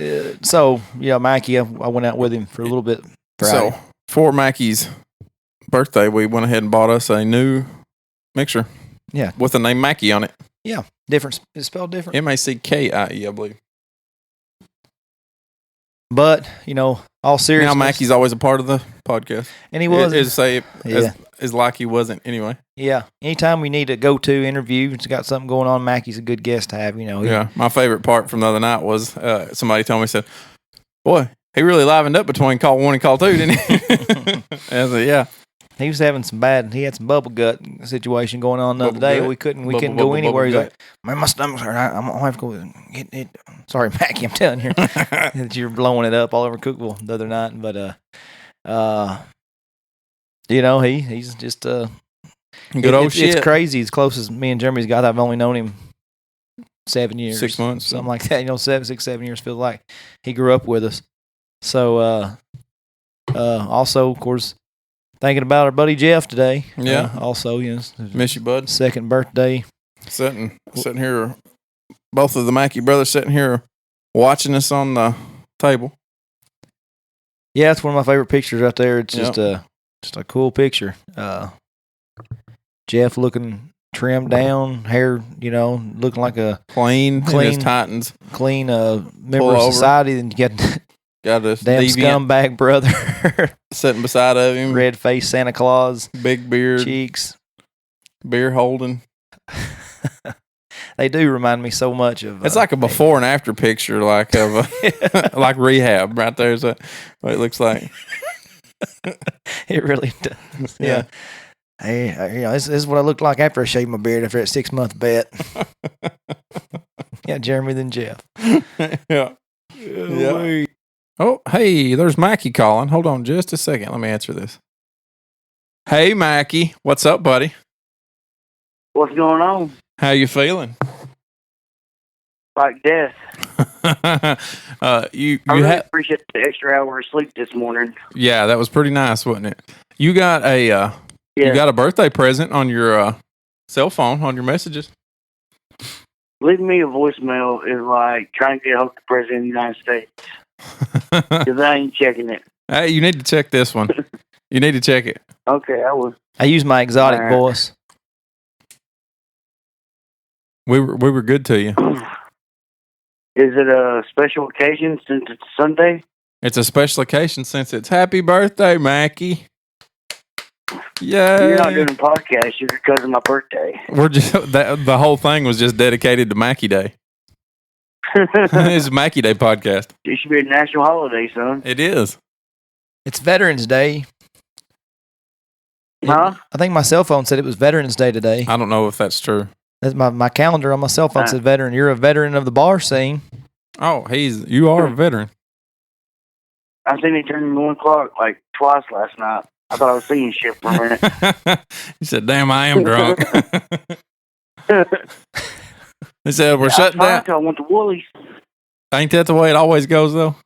so yeah. Mackie, I went out with him for a little bit. Friday. So, for Mackie's birthday, we went ahead and bought us a new mixer. Yeah. With the name Mackie on it. different. It's spelled different. Mackie, I believe. But all seriousness, Now Mackie's always a part of the podcast. and he was. Is say Yeah. as like he wasn't anyway. Yeah. Anytime we need a go-to interview, it's got something going on. Mackie's a good guest to have. He- Yeah. My favorite part from the other night was somebody told me, said, boy, he really livened up between call 1 and call 2, didn't he? And I said, yeah. He was having he had some bubble gut situation going on the other Bubble day. gut? We couldn't Bubble go anywhere. He's gut. like, man, my stomach's hurt. I'm gonna have to go and get it. Sorry, Mackie, I'm telling you that you're blowing it up all over Cookville the other night. But he's just Good old shit. It's crazy. As close as me and Jeremy's got, I've only known him 7 years, 6 months. something like that. 7 years feels like he grew up with us. So also, of course, thinking about our buddy Jeff today. Yeah. Also, Miss you, bud. second birthday. Sitting here, both of the Mackie brothers sitting here watching us on the table. Yeah, it's one of my favorite pictures right there. It's Yep. just a cool picture. Jeff looking trimmed down, hair, looking like a Clean. In Clean. his Titans. clean member Pull of over. society. Then you got Got this damn deviant scumbag brother, sitting beside of him. red face Santa Claus, Big beard. cheeks. Beer holding. They do remind me so much of. It's like a before and after picture, like of like rehab right there. Is what it looks like. It really does. Yeah. Hey, this is what I looked like after I shaved my beard after that 6-month bet. Yeah, Jeremy then Jeff. Yeah. Yeah. Oh, hey, there's Mackie calling. Hold on just a second. Let me answer this. Hey, Mackie. What's up, buddy? What's going on? How you feeling? Like death. You I really had appreciate the extra hour of sleep this morning. yeah, that was pretty nice, wasn't it? You got a Yeah. you got a birthday present on your cell phone on your messages. Leaving me a voicemail is like trying to get a hold of the President of the United States. Because I ain't checking it. Hey, you need to check this one. You need to check it. Okay, I will. I use my exotic All right. voice. We were good to you. Is it a special occasion since it's Sunday? It's a special occasion since it's happy birthday, Mackie. You're not Yeah. doing a podcast just because of my birthday. We're just the whole thing was just dedicated to Mackie Day. It's a Mackie Day podcast. It should be a national holiday, son. It is. It's Veterans Day. Huh? I think my cell phone said it was Veterans Day today. I don't know if that's true. That's my calendar on my cell phone said veteran. You're a veteran of the bar scene. Oh, you are a veteran. I seen it turn 1 o'clock like twice last night. I thought I was seeing shit for a minute. He said, "Damn, I am drunk." He said, "We're shutting I down." I went to Woolies. Ain't that the way it always goes, though?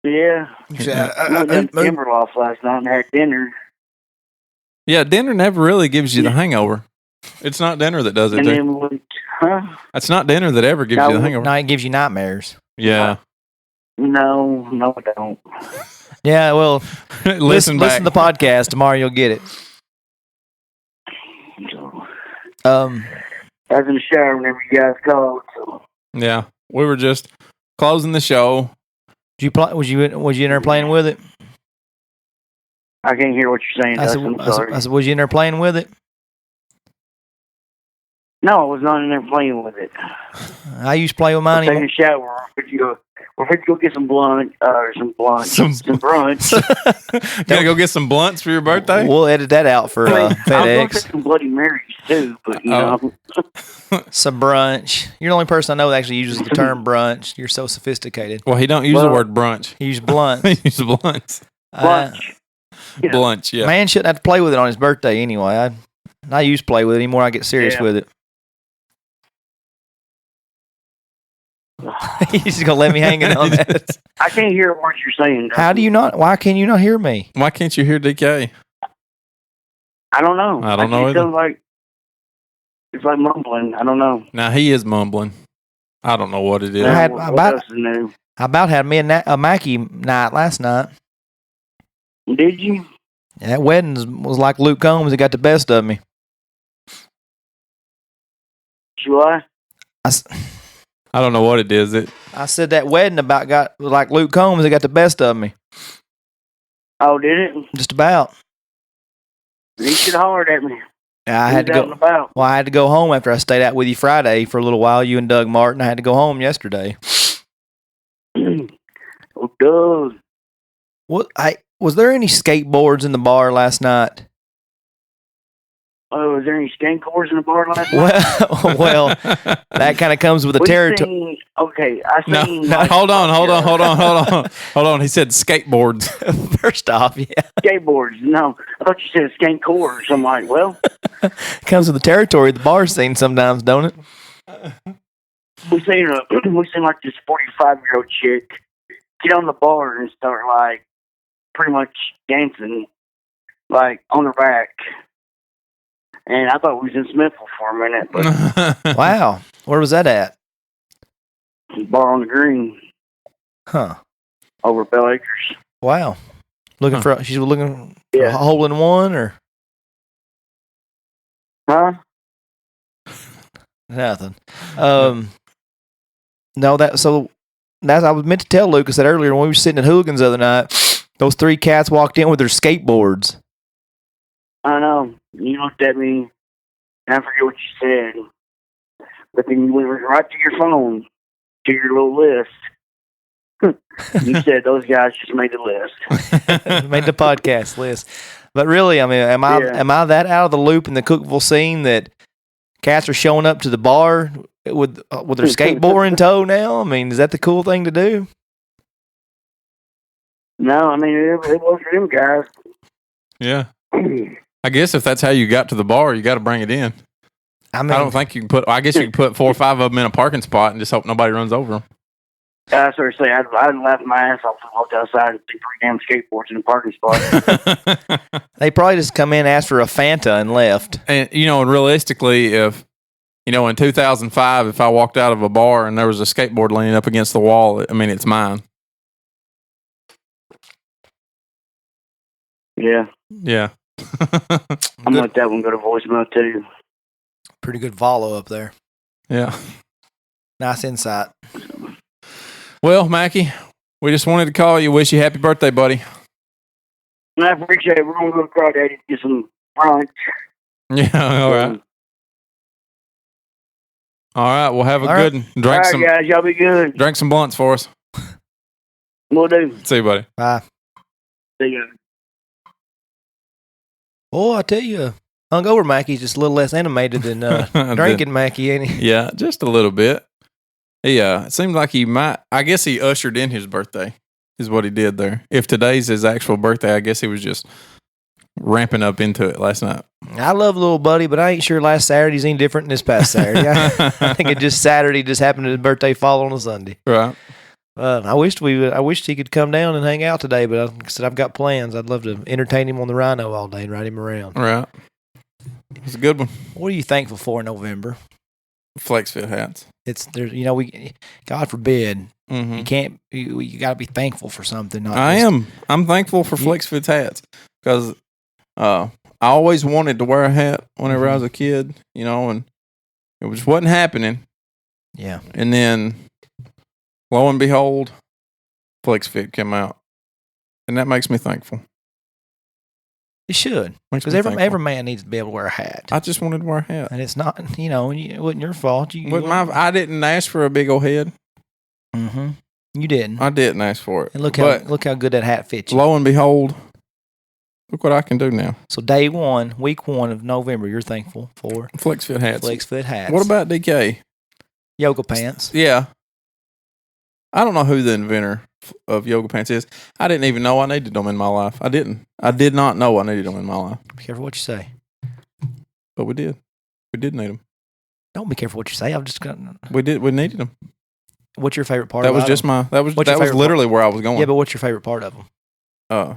Yeah. I went to Timberloft last night and had dinner. Yeah, dinner never really gives you the hangover. It's not dinner that does it. And Too. then we went Huh? That's not dinner that ever gives you the hangover. No, it gives you nightmares. Yeah. No, I don't. Yeah, well, listen listen to the podcast tomorrow. You'll get it. So, Um, I was in the shower whenever you guys called. So. Yeah. We were just closing the show. did you play? Was you in there playing with it? I can't hear what you're saying, Dustin. I'm sorry. I said, was you in there playing with it? No, I was not in there playing with it. I used to play with mine. Taking a shower. We're fit to go get some brunch. Some brunch. You gotta go get some blunts for your birthday? We'll edit that out for I was going to FedEx. take some Bloody Marys too, but you know. Some brunch. You're the only person I know that actually uses the term brunch. You're so sophisticated. Well, he don't use the word brunch. He used blunt. He uses blunts. Lunch. Yeah. Blunts, yeah. Man shouldn't have to play with it on his birthday anyway. I used to play with it anymore. I get serious with it. He's just gonna let me hang it on that. I can't hear what you're saying. How do you not? Why can you not hear me? Why can't you hear DK? I don't know. I don't know It either. sounds like it's like mumbling. I don't know. Now he is mumbling. I don't know what it is. I had What about- else is new? I about had me a Mackie night last night. Did you? That wedding was like Luke Combs. It got the best of me. July? I don't know what it is. I said that wedding got like Luke Combs. It got the best of me. Oh, did it? Just about. You should have hollered at me. I had to Who's out and go. about? Well, I had to go home after I stayed out with you Friday for a little while. You and Doug Martin. I had to go home yesterday. Oh, Doug. What? Was there any skateboards in the bar last night? Oh, was there any skank whores in the bar last night? Well, that kind of comes with the territory. Okay, I No, seen. no, hold on. He said skateboards. First off, yeah, Skateboards. No, I thought you said skank whores. I'm like, well, comes with the territory of the bar scene sometimes, don't it? we seen like this 45-year-old chick get on the bar and start like pretty much dancing like on her back. And I thought we was in Smithville for a minute, but Wow, where was that at? bar on the green Huh? over Bell Acres. Wow, looking for she's looking for a Yeah. hole in one or Huh? nothing. No, that's I was meant to tell Lucas that earlier when we were sitting at Hooligans the other night. Those three cats walked in with their skateboards. I know. You looked at me, and I forget what you said. But then you went right to your phone, to your little list. You said those guys just made the list. Made the podcast list. But really, I mean, am I that out of the loop in the Cookville scene that cats are showing up to the bar with their skateboard in tow now? I mean, is that the cool thing to do? No, I mean, it was for them guys. Yeah. I guess if that's how you got to the bar, you got to bring it in. I mean, I don't think you can put. I guess you can put 4 or 5 of them in a parking spot and just hope nobody runs over them. I sort of say I'd laugh my ass off and walked outside and see 3 damn skateboards in the parking spot. they probably just come in, asked for a Fanta, and left. And and realistically, if in 2005, if I walked out of a bar and there was a skateboard leaning up against the wall, I mean, it's mine. Yeah, Yeah. I'm gonna let that one go to voicemail too. Pretty good follow up there. Yeah. Nice insight. Well, Mackie, we just wanted to call you. Wish you happy birthday, buddy. And I appreciate it. We're gonna go to Crawdaddy to get some brunch. Yeah. All right. All right. Well, have a All good right. one. Drink All some. right, guys, y'all be good. Drink some blunts for us. We'll do. See you, buddy. Bye. See you. Oh, I tell you, hungover Mackie's just a little less animated than drinking Mackie, ain't he? Yeah, just a little bit. Yeah, it seemed like he might. I guess he ushered in his birthday, is what he did there. If today's his actual birthday, I guess he was just ramping up into it last night. I love little buddy, but I ain't sure last Saturday's any different than this past Saturday. I think it just Saturday just happened to his birthday fall on a Sunday. Right. I wished he could come down and hang out today, but I said I've got plans. I'd love to entertain him on the Rhino all day and ride him around. Right. It's a good one. What are you thankful for in November? Flex fit hats. It's there. You know, we God forbid Mm-hmm. you can't. You got to be thankful for something. Not I just- am. I'm thankful for Flex Fit hats because I always wanted to wear a hat whenever I was a kid, you know, and it just wasn't happening. Yeah. And then, lo and behold, Flex Fit came out, and that makes me thankful. It should, Makes because me every thankful. man needs to be able to wear a hat, I just wanted to wear a hat. and it's not. You know, it wasn't your fault. I didn't ask for a big old head. Mm-hmm. You didn't. I didn't ask for it. And look how good that hat fits you. Lo and behold, look what I can do now. So day 1, week 1 of November, you're thankful for Flex Fit hats. Flex Fit hats. What about DK? yoga pants? Yeah. I don't know who the inventor of yoga pants is. I didn't even know I needed them in my life. I didn't. I did not know I needed them in my life. Be careful what you say. But we did. We did need them. Don't be careful what you say. I'm just gonna. We did. We needed them. What's your favorite part? That was about just them? my. That was What's your that was favorite literally where I was going. Yeah, but what's your favorite part of them?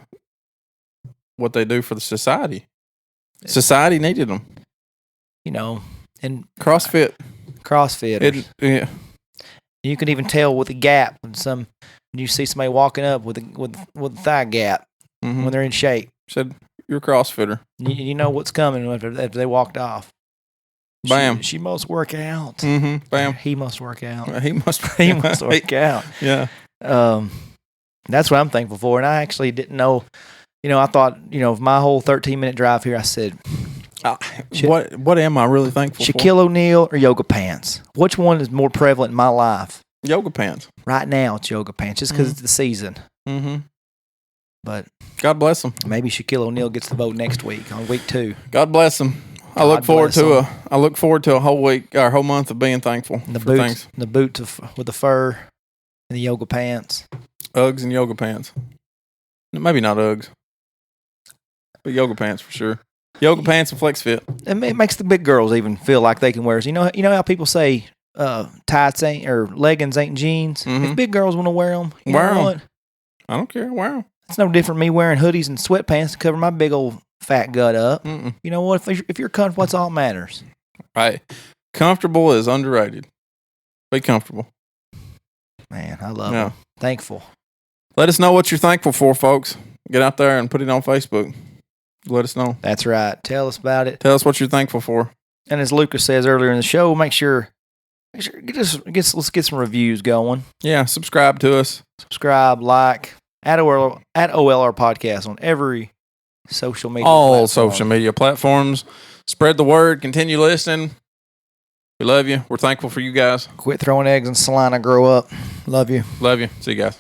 What they do for the society. Society needed them. You know, and CrossFit. CrossFit. Yeah. You can even tell with the gap when you see somebody walking up with a thigh gap Mm-hmm. when they're in shape. Said you're a CrossFitter. You know what's coming after they walked off. Bam. She must work out. Mm-hmm. Bam. He must work out. He must. He must work out. Yeah. That's what I'm thankful for. And I actually didn't know. You know, I thought, my whole 13-minute drive here, I said, What am I really thankful Shaquille O'Neal or yoga pants? Which one is more prevalent in my life? for? Yoga pants. Right now, it's yoga pants, just because it's the season. Mm-hmm. But God bless them. maybe Shaquille O'Neal gets the vote next week on week 2. God bless them. I God look forward bless to a whole week or a whole month of being thankful And the for boots, things. the boots with the fur and the yoga pants. Uggs and yoga pants. Maybe not Uggs, but yoga pants for sure. Yoga pants and Flex Fit. It makes the big girls even feel like they can wear. You know how people say tights ain't or leggings ain't jeans. Mhm. If big girls want to wear them, Wear 'em. what? I don't care. Wear them. It's no different me wearing hoodies and sweatpants to cover my big old fat gut up. Mm-mm. You know what? If you're comfortable, that's all that matters. Right. Comfortable is underrated. Be comfortable. Man, I love Yeah. them. Thankful. Let us know what you're thankful for, folks. Get out there and put it on Facebook. Let us know. That's right. Tell us about it. Tell us what you're thankful for. And as Lucas says earlier in the show, let's get some reviews going. Yeah, subscribe to us. Subscribe, like, at OLR Podcast on every social media All platform. social media platforms. Spread the word. Continue listening. We love you. We're thankful for you guys. Quit throwing eggs in Salina. Grow up. Love you. Love you. See you guys.